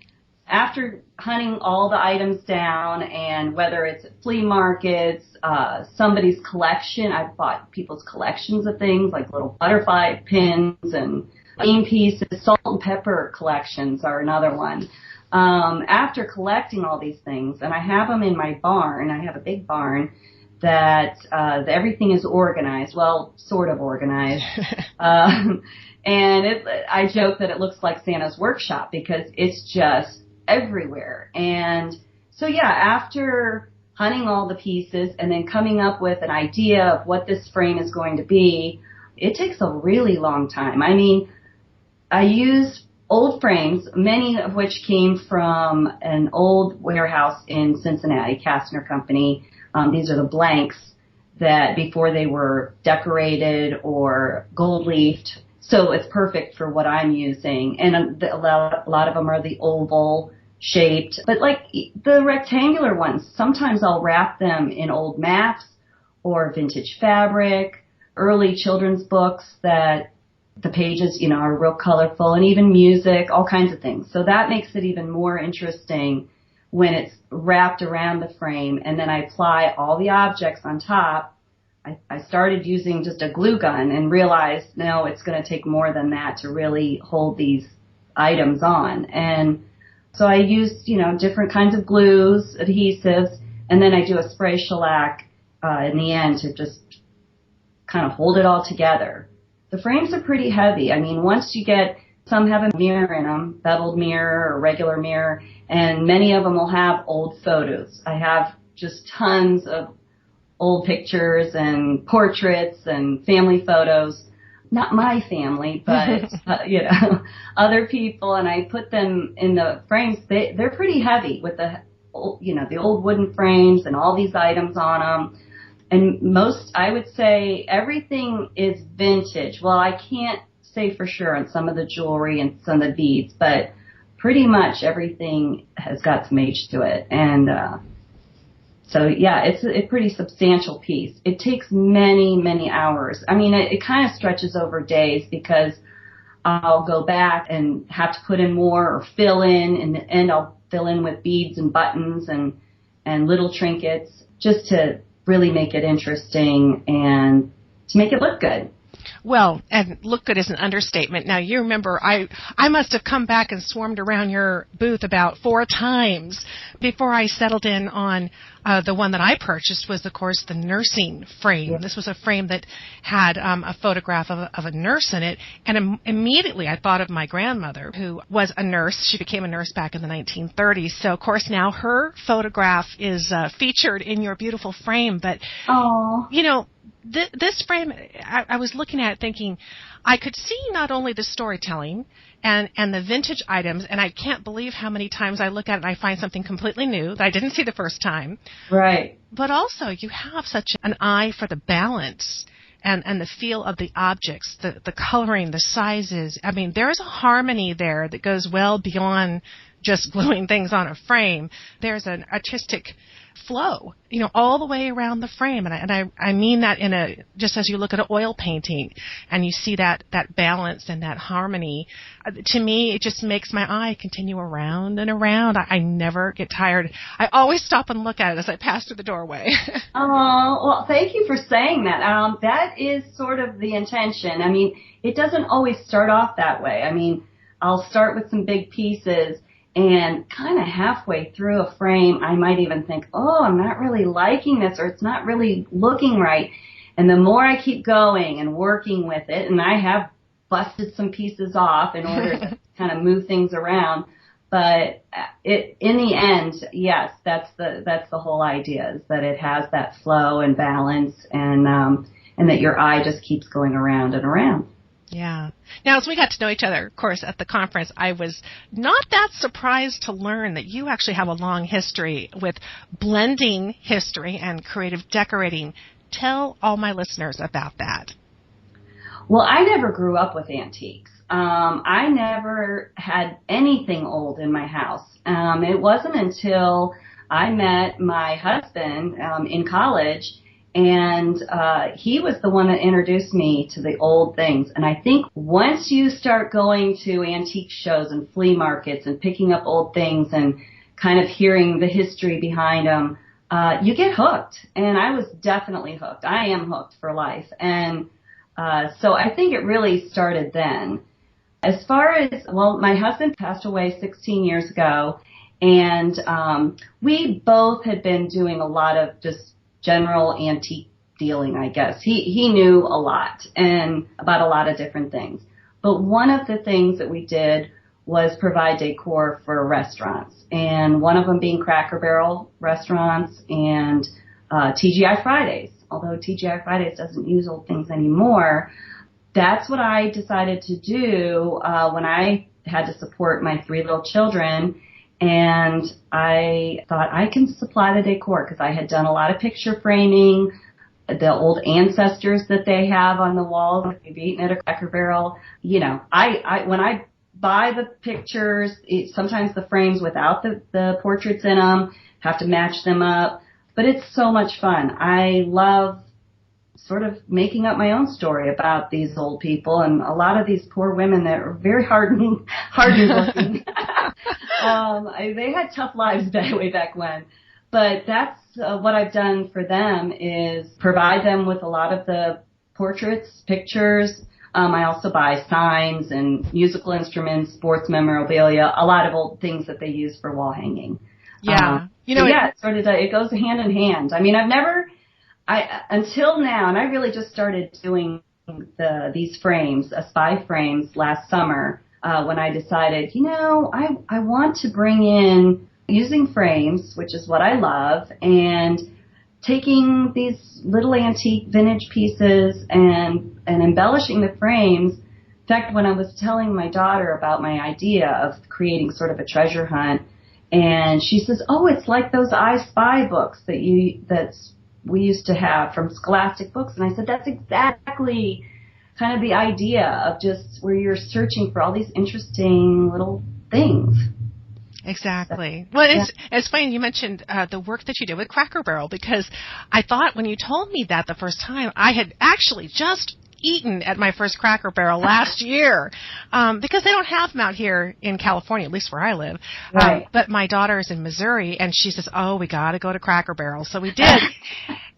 Speaker 3: after hunting all the items down, and whether it's at flea markets, somebody's collection, I've bought people's collections of things like little butterfly pins and bean pieces. Salt and pepper collections are another one. After collecting all these things, and I have them in my barn, I have a big barn that everything is organized, well, sort of organized. And I joke that it looks like Santa's workshop because it's just everywhere. And so, yeah, after hunting all the pieces and then coming up with an idea of what this frame is going to be, it takes a really long time. I mean, I use old frames, many of which came from an old warehouse in Cincinnati, Kastner Company. These are the blanks that before they were decorated or gold leafed. So it's perfect for what I'm using. And a lot of them are the oval shaped. But like the rectangular ones, sometimes I'll wrap them in old maps or vintage fabric, early children's books that the pages, are real colorful, and even music, all kinds of things. So that makes it even more interesting when it's wrapped around the frame, and then I apply all the objects on top. I started using just a glue gun and realized, no, it's going to take more than that to really hold these items on. And so I used, different kinds of glues, adhesives, and then I do a spray shellac in the end to just kind of hold it all together. The frames are pretty heavy. I mean, once you get, some have a mirror in them, beveled mirror or regular mirror, and many of them will have old photos. I have just tons of old pictures and portraits and family photos. Not my family, but, other people, and I put them in the frames. They're pretty heavy with the old wooden frames and all these items on them. And I would say everything is vintage. Well, I can't say for sure on some of the jewelry and some of the beads, but pretty much everything has got some age to it. And, so yeah, it's a pretty substantial piece. It takes many, many hours. I mean, it kind of stretches over days because I'll go back and have to put in more or fill in the end I'll fill in with beads and buttons and little trinkets just to really make it interesting and to make it look good.
Speaker 1: Well, and look good is an understatement. Now, you remember, I must have come back and swarmed around your booth about 4 times before I settled in on the one that I purchased was, of course, the nursing frame. Yeah. This was a frame that had a photograph of a nurse in it, and immediately I thought of my grandmother, who was a nurse. She became a nurse back in the 1930s. So, of course, now her photograph is featured in your beautiful frame. But, this frame, I was looking at it thinking, I could see not only the storytelling and the vintage items, and I can't believe how many times I look at it and I find something completely new that I didn't see the first time.
Speaker 3: Right.
Speaker 1: But also, you have such an eye for the balance and the feel of the objects, the coloring, the sizes. I mean, there's a harmony there that goes well beyond just gluing things on a frame. There's an artistic flow, all the way around the frame. And I mean that just as you look at an oil painting and you see that balance and that harmony, to me, it just makes my eye continue around and around. I never get tired. I always stop and look at it as I pass through the doorway.
Speaker 3: Oh, well, thank you for saying that. That is sort of the intention. I mean, it doesn't always start off that way. I mean, I'll start with some big pieces, and kind of halfway through a frame, I might even think, oh, I'm not really liking this, or it's not really looking right. And the more I keep going and working with it, and I have busted some pieces off in order to kind of move things around, but in the end, yes, that's the whole idea, is that it has that flow and balance, and that your eye just keeps going around and around.
Speaker 1: Yeah. Now, as we got to know each other, of course, at the conference, I was not that surprised to learn that you actually have a long history with blending history and creative decorating. Tell all my listeners about that.
Speaker 3: Well, I never grew up with antiques. I never had anything old in my house. It wasn't until I met my husband in college, and he was the one that introduced me to the old things. And I think once you start going to antique shows and flea markets and picking up old things and kind of hearing the history behind them, you get hooked. And I was definitely hooked. I am hooked for life. And so I think it really started then. As far as, well, my husband passed away 16 years ago, and we both had been doing a lot of just general antique dealing, I guess. He knew a lot and about a lot of different things. But one of the things that we did was provide decor for restaurants, and one of them being Cracker Barrel restaurants and TGI Fridays. Although TGI Fridays doesn't use old things anymore, that's what I decided to do when I had to support my 3 little children. And I thought I can supply the decor because I had done a lot of picture framing, the old ancestors that they have on the wall if you've eaten at a Cracker Barrel. I when I buy the pictures, sometimes the frames without the portraits in them, have to match them up. But it's so much fun. I love sort of making up my own story about these old people and a lot of these poor women that are very hardened looking. They had tough lives way back when. But that's what I've done for them, is provide them with a lot of the portraits, pictures, I also buy signs and musical instruments, sports memorabilia, a lot of old things that they use for wall hanging.
Speaker 1: Yeah.
Speaker 3: It goes hand in hand. I mean, until now, and I really just started doing these frames, spy frames last summer, when I decided, I want to bring in using frames, which is what I love, and taking these little antique vintage pieces and embellishing the frames. In fact, when I was telling my daughter about my idea of creating sort of a treasure hunt, and she says, "Oh, it's like those I Spy books that we used to have from Scholastic Books." And I said, "That's exactly kind of the idea of just where you're searching for all these interesting little things."
Speaker 1: Exactly. Well, it's funny you mentioned the work that you did with Cracker Barrel, because I thought when you told me that the first time, I had actually just eaten at my first Cracker Barrel last year, because they don't have them out here in California, at least where I live.
Speaker 3: Right.
Speaker 1: But my daughter is in Missouri, and she says, "Oh, we got to go to Cracker Barrel." So we did.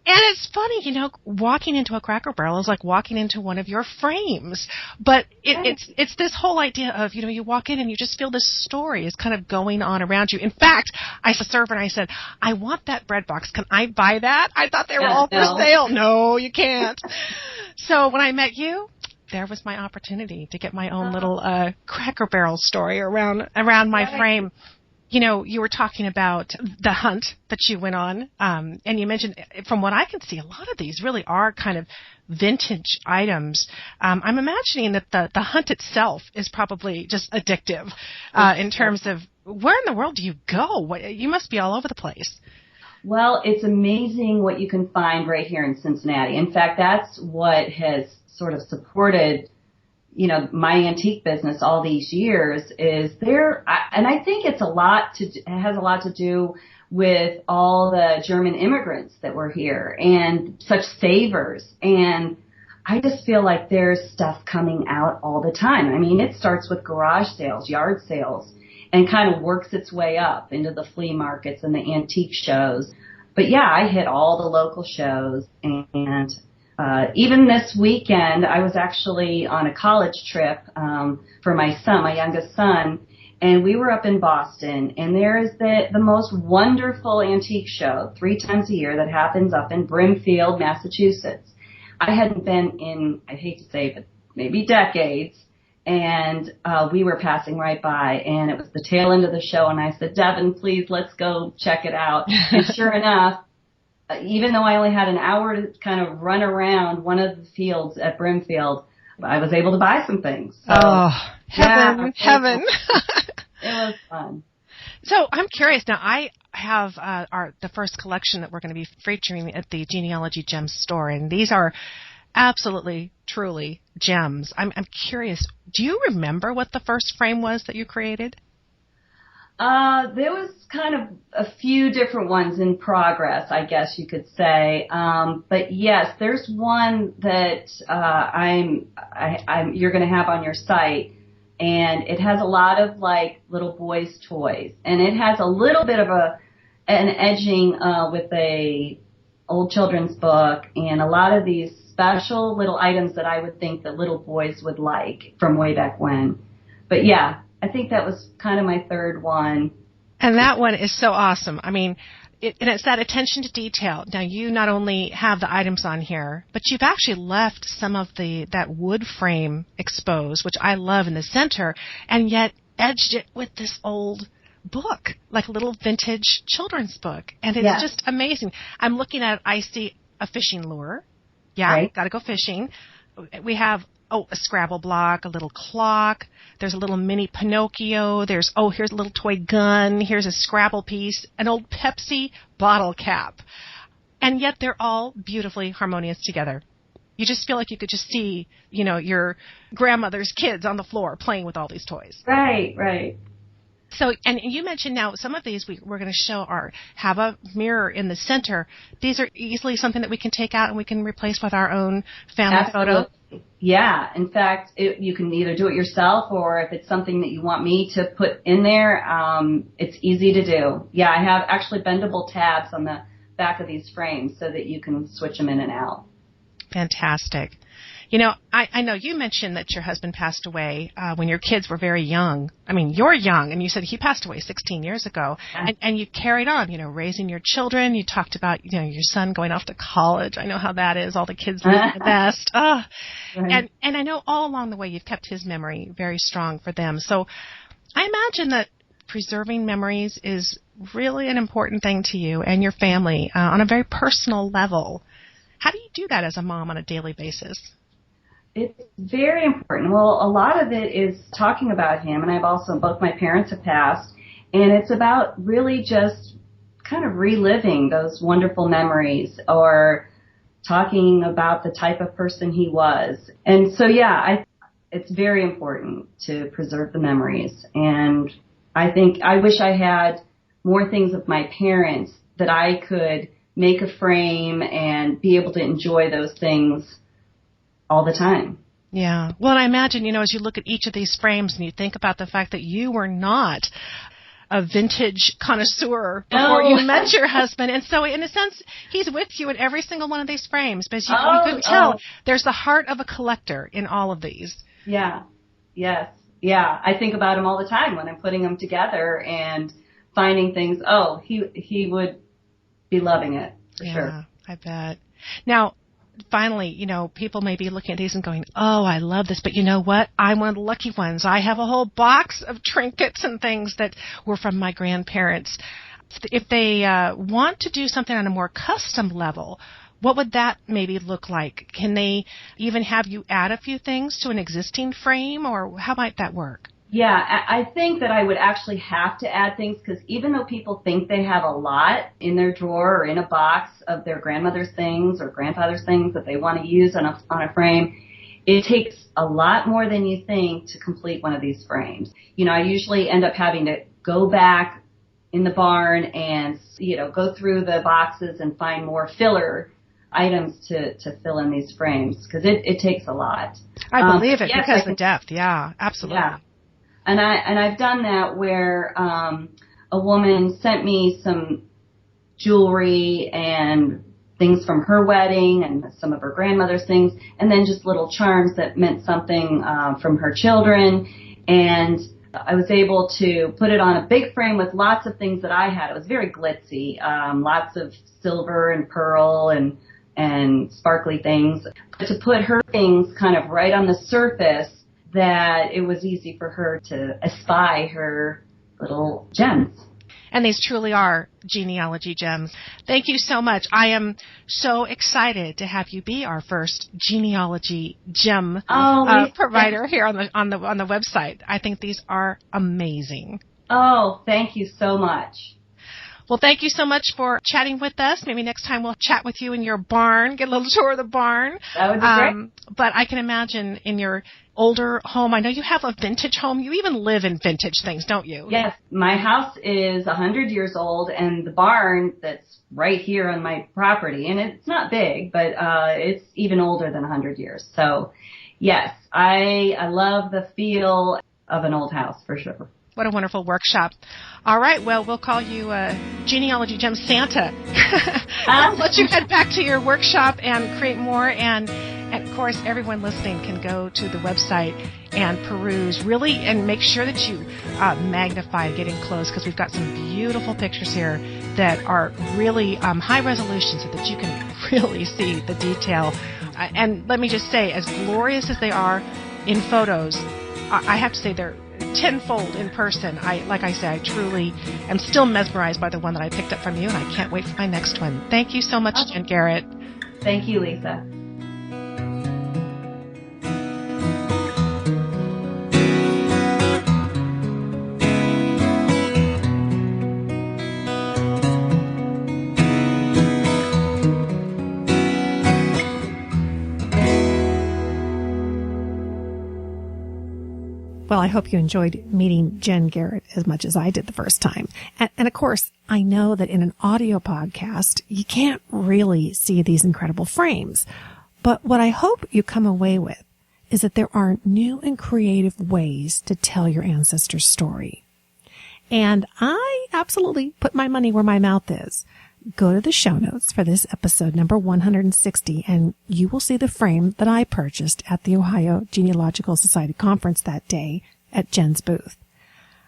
Speaker 1: And it's funny, walking into a Cracker Barrel is like walking into one of your frames. But it's this whole idea of, you walk in and you just feel this story is kind of going on around you. In fact, I asked the server and I said, "I want that bread box. Can I buy that? I thought they were all for sale." "No, you can't." So when I met you, there was my opportunity to get my own little Cracker Barrel story around my frame. You were talking about the hunt that you went on, and you mentioned, from what I can see, a lot of these really are kind of vintage items. I'm imagining that the hunt itself is probably just addictive in terms of where in the world do you go? You must be all over the place.
Speaker 3: Well, it's amazing what you can find right here in Cincinnati. In fact, that's what has sort of supported my antique business all these years is there, and I think it has a lot to do with all the German immigrants that were here and such savers. And I just feel like there's stuff coming out all the time. I mean, it starts with garage sales, yard sales, and kind of works its way up into the flea markets and the antique shows. But yeah, I hit all the local shows, and even this weekend, I was actually on a college trip for my son, my youngest son, and we were up in Boston, and there is the most wonderful antique show 3 times a year that happens up in Brimfield, Massachusetts. I hadn't been in, I hate to say it, but maybe decades, and we were passing right by, and it was the tail end of the show, and I said, "Devin, please, let's go check it out." And sure enough, even though I only had an hour to kind of run around one of the fields at Brimfield, I was able to buy some things. So,
Speaker 1: heaven.
Speaker 3: It was fun.
Speaker 1: So I'm curious. Now, I have the first collection that we're going to be featuring at the Genealogy Gems store, and these are absolutely, truly gems. I'm curious, do you remember what the first frame was that you created?
Speaker 3: There was kind of a few different ones in progress, I guess you could say. But yes, there's one that you're going to have on your site, and it has a lot of like little boys' toys, and it has a little bit of an edging with a old children's book, and a lot of these special little items that I would think that little boys would like from way back when. But yeah, I think that was kind of my third one.
Speaker 1: And that one is so awesome. I mean, it's that attention to detail. Now, you not only have the items on here, but you've actually left some of that wood frame exposed, which I love, in the center, and yet edged it with this old book, like a little vintage children's book. And it's just amazing. I'm looking at it. I see a fishing lure. Yeah, right. Got to go fishing. We have a Scrabble block, a little clock. There's a little mini Pinocchio. Here's a little toy gun. Here's a Scrabble piece, an old Pepsi bottle cap. And yet they're all beautifully harmonious together. You just feel like you could just see, your grandmother's kids on the floor playing with all these toys.
Speaker 3: Right, right.
Speaker 1: So, and you mentioned now some of these we're going to show have a mirror in the center. These are easily something that we can take out and we can replace with our own family photo.
Speaker 3: Yeah. In fact, you can either do it yourself, or if it's something that you want me to put in there, it's easy to do. Yeah, I have actually bendable tabs on the back of these frames so that you can switch them in and out.
Speaker 1: Fantastic. I know you mentioned that your husband passed away when your kids were very young. I mean, you're young, and you said he passed away 16 years ago.
Speaker 3: Yeah.
Speaker 1: And you carried on, raising your children. You talked about, your son going off to college. I know how that is. All the kids leave the best. Oh.
Speaker 3: Right.
Speaker 1: And I know all along the way you've kept his memory very strong for them. So I imagine that preserving memories is really an important thing to you and your family on a very personal level. How do you do that as a mom on a daily basis?
Speaker 3: It's very important. Well, a lot of it is talking about him, and both my parents have passed, and it's about really just kind of reliving those wonderful memories or talking about the type of person he was. And so, it's very important to preserve the memories. And I wish I had more things of my parents that I could make a frame and be able to enjoy those things all the time.
Speaker 1: Yeah. Well, and I imagine, as you look at each of these frames and you think about the fact that you were not a vintage connoisseur before you met your husband. And so, in a sense, he's with you in every single one of these frames. But you can tell there's the heart of a collector in all of these.
Speaker 3: Yeah. Yes. Yeah. I think about him all the time when I'm putting them together and finding things. Oh, he would be loving it for sure.
Speaker 1: Yeah, I bet. Now, finally, people may be looking at these and going, oh, I love this, but you know what? I'm one of the lucky ones. I have a whole box of trinkets and things that were from my grandparents. If they want to do something on a more custom level, what would that maybe look like? Can they even have you add a few things to an existing frame, or how might that work?
Speaker 3: Yeah, I think that I would actually have to add things because even though people think they have a lot in their drawer or in a box of their grandmother's things or grandfather's things that they want to use on a frame, it takes a lot more than you think to complete one of these frames. I usually end up having to go back in the barn and, go through the boxes and find more filler items to fill in these frames because it takes a lot.
Speaker 1: I believe it because of the depth. Yeah, absolutely.
Speaker 3: Yeah. And I've done that where a woman sent me some jewelry and things from her wedding and some of her grandmother's things, and then just little charms that meant something from her children. And I was able to put it on a big frame with lots of things that I had. It was very glitzy, lots of silver and pearl and sparkly things. But to put her things kind of right on the surface, that it was easy for her to espy her little gems.
Speaker 1: And these truly are genealogy gems. Thank you so much. I am so excited to have you be our first genealogy gem provider here on the website. I think these are amazing.
Speaker 3: Oh, thank you so much.
Speaker 1: Well, thank you so much for chatting with us. Maybe next time we'll chat with you in your barn, get a little tour of the barn.
Speaker 3: That would be great.
Speaker 1: But I can imagine in your older home, I know you have a vintage home. You even live in vintage things, don't you?
Speaker 3: Yes. My house is 100 years old, and the barn that's right here on my property, and it's not big, but it's even older than 100 years. So, yes, I love the feel of an old house for sure.
Speaker 1: What a wonderful workshop. All right, well, we'll call you Genealogy Gem Santa. I'll let you head back to your workshop and create more. And, of course, everyone listening can go to the website and peruse really and make sure that you magnify getting close because we've got some beautiful pictures here that are really high resolution so that you can really see the detail. And let me just say, as glorious as they are in photos, I have to say they're tenfold in person. Like I said, I truly am still mesmerized by the one that I picked up from you, and I can't wait for my next one. Thank you so much, Jen Garrett.
Speaker 3: Thank you, Lisa.
Speaker 1: Well, I hope you enjoyed meeting Jen Garrett as much as I did the first time. And of course, I know that in an audio podcast, you can't really see these incredible frames. But what I hope you come away with is that there are new and creative ways to tell your ancestors' story. And I absolutely put my money where my mouth is go to the show notes for this episode number 160, and you will see the frame that I purchased at the Ohio Genealogical Society conference that day at Jen's booth.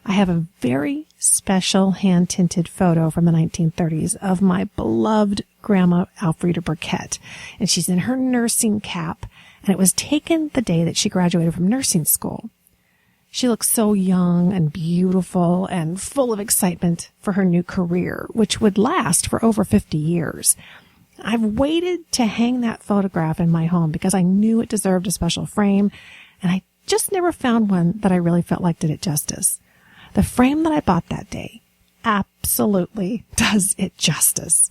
Speaker 1: I have a very special hand-tinted photo from the 1930s of my beloved Grandma Alfreda Burkett, and she's in her nursing cap, and it was taken the day that she graduated from nursing school. She looks so young and beautiful and full of excitement for her new career, which would last for over 50 years. I've waited to hang that photograph in my home because I knew it deserved a special frame, and I just never found one that I really felt like did it justice. The frame that I bought that day absolutely does it justice.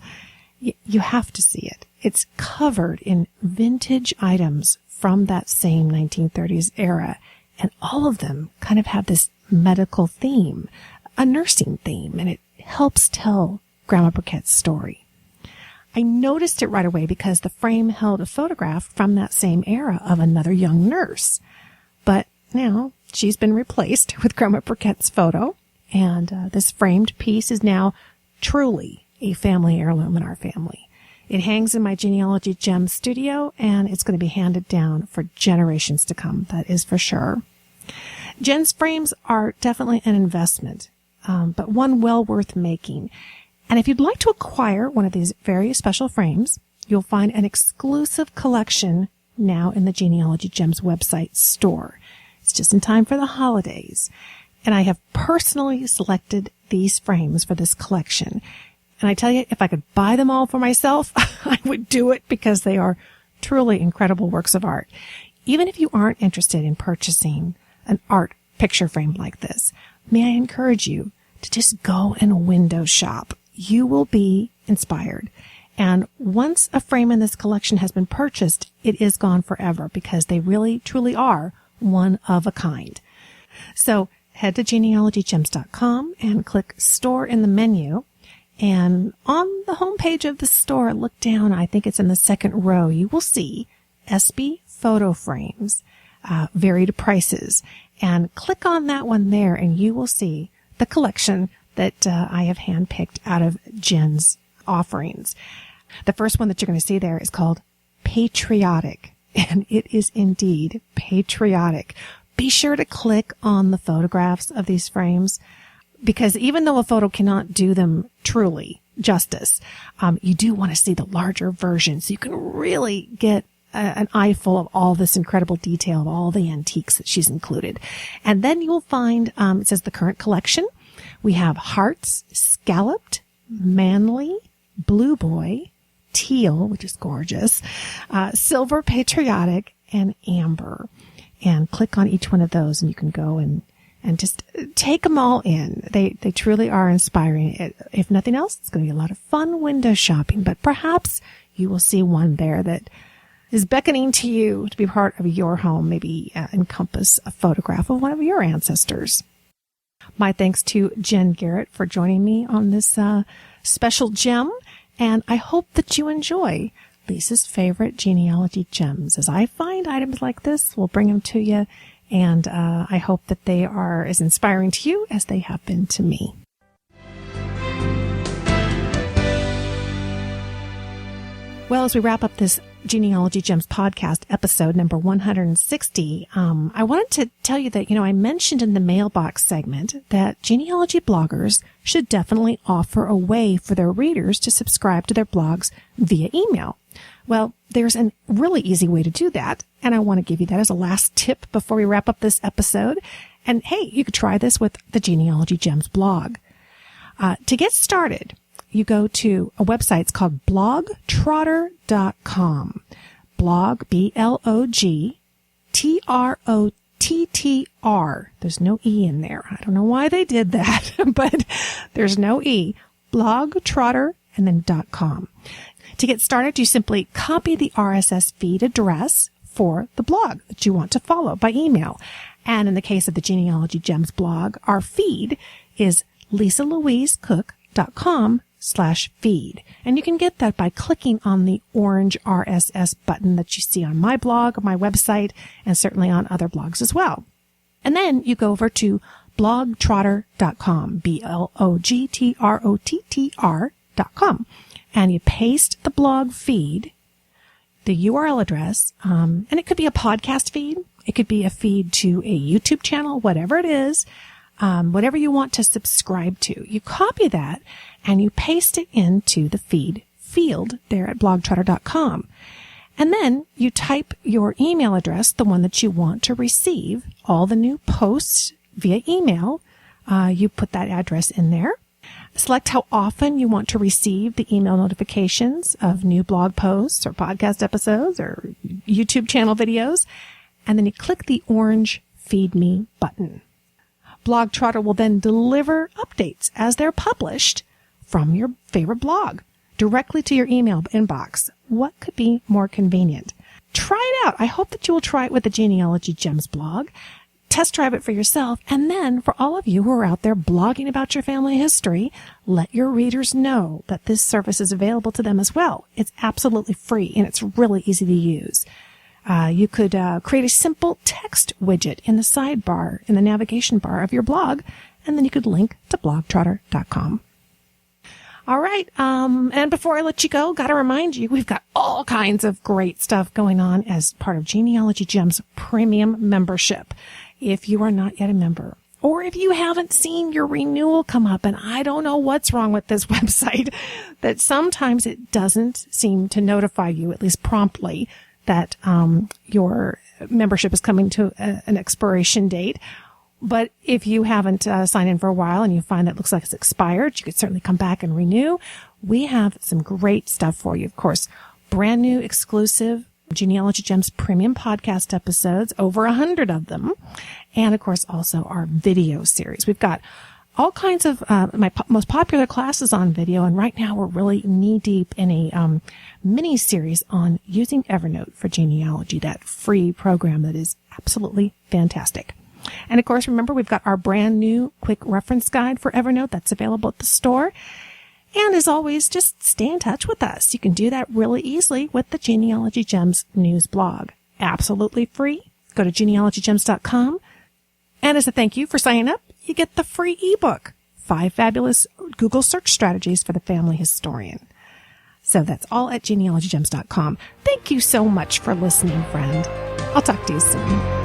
Speaker 1: You have to see it. It's covered in vintage items from that same 1930s era, and all of them kind of have this medical theme, a nursing theme, and it helps tell Grandma Burkett's story. I noticed it right away because the frame held a photograph from that same era of another young nurse. But now she's been replaced with Grandma Burkett's photo, and this framed piece is now truly a family heirloom in our family. It hangs in my Genealogy Gems studio, and it's going to be handed down for generations to come, that is for sure. Jen's frames are definitely an investment, but one well worth making. And if you'd like to acquire one of these very special frames, you'll find an exclusive collection now in the Genealogy Gems website store. It's just in time for the holidays. And I have personally selected these frames for this collection. And I tell you, if I could buy them all for myself, I would do it because they are truly incredible works of art. Even if you aren't interested in purchasing an art picture frame like this, may I encourage you to just go and window shop. You will be inspired. And once a frame in this collection has been purchased, it is gone forever because they really, truly are one of a kind. So head to genealogygems.com and click Store in the menu. And on the homepage of the store, look down. I think it's in the second row. You will see SB photo frames, varied prices. And click on that one there, and you will see the collection that I have handpicked out of Jen's offerings. The first one that you're going to see there is called Patriotic, and it is indeed patriotic. Be sure to click on the photographs of these frames, because even though a photo cannot do them truly justice, you do want to see the larger version so you can really get an eye full of all this incredible detail of all the antiques that she's included. And then you'll find, it says the current collection. We have hearts, scalloped, manly, blue boy, teal, which is gorgeous, silver patriotic, and amber. And click on each one of those and you can go and just take them all in. They truly are inspiring. If nothing else, it's going to be a lot of fun window shopping, but perhaps you will see one there that is beckoning to you to be part of your home, maybe encompass a photograph of one of your ancestors. My thanks to Jen Garrett for joining me on this special gem, and I hope that you enjoy Lisa's favorite genealogy gems. As I find items like this, we'll bring them to you, and I hope that they are as inspiring to you as they have been to me. Well, as we wrap up this Genealogy Gems podcast episode number 160, I wanted to tell you that, I mentioned in the mailbox segment that genealogy bloggers should definitely offer a way for their readers to subscribe to their blogs via email. Well, there's a really easy way to do that, and I want to give you that as a last tip before we wrap up this episode. And hey, you could try this with the Genealogy Gems blog. To get started, you go to a website. It's called blogtrotter.com. Blog, BLOGTROTTR. There's no E in there. I don't know why they did that, but there's no E. Blogtrotter and then .com. To get started, you simply copy the RSS feed address for the blog that you want to follow by email. And in the case of the Genealogy Gems blog, our feed is lisalouisecook.com/feed. And you can get that by clicking on the orange RSS button that you see on my blog, my website, and certainly on other blogs as well. And then you go over to blogtrotter.com, BLOGTROTTR.com. and you paste the blog feed, the URL address, and it could be a podcast feed. It could be a feed to a YouTube channel, whatever it is, whatever you want to subscribe to. You copy that and you paste it into the feed field there at blogtrotter.com. And then you type your email address, the one that you want to receive all the new posts via email. You put that address in there. Select how often you want to receive the email notifications of new blog posts or podcast episodes or YouTube channel videos. And then you click the orange Feed Me button. Blogtrotter will then deliver updates as they're published from your favorite blog directly to your email inbox. What could be more convenient? Try it out. I hope that you will try it with the Genealogy Gems blog. Test drive it for yourself. And then for all of you who are out there blogging about your family history, let your readers know that this service is available to them as well. It's absolutely free and it's really easy to use. You could create a simple text widget in the sidebar, in the navigation bar of your blog, and then you could link to blogtrotter.com. All right. And before I let you go, got to remind you, we've got all kinds of great stuff going on as part of Genealogy Gems Premium membership. If you are not yet a member, or if you haven't seen your renewal come up, and I don't know what's wrong with this website, that sometimes it doesn't seem to notify you, at least promptly, that your membership is coming to an expiration date. But if you haven't signed in for a while and you find that it looks like it's expired, you could certainly come back and renew. We have some great stuff for you. Of course, brand new exclusive Genealogy Gems premium podcast episodes, over 100 of them. And of course, also our video series. We've got all kinds of my most popular classes on video. And right now we're really knee deep in a mini series on using Evernote for genealogy, that free program that is absolutely fantastic. And of course, remember, we've got our brand new quick reference guide for Evernote that's available at the store. And as always, just stay in touch with us. You can do that really easily with the Genealogy Gems news blog. Absolutely free. Go to genealogygems.com. And as a thank you for signing up, you get the free ebook, 5 Fabulous Google Search Strategies for the Family Historian. So that's all at genealogygems.com. Thank you so much for listening, friend. I'll talk to you soon.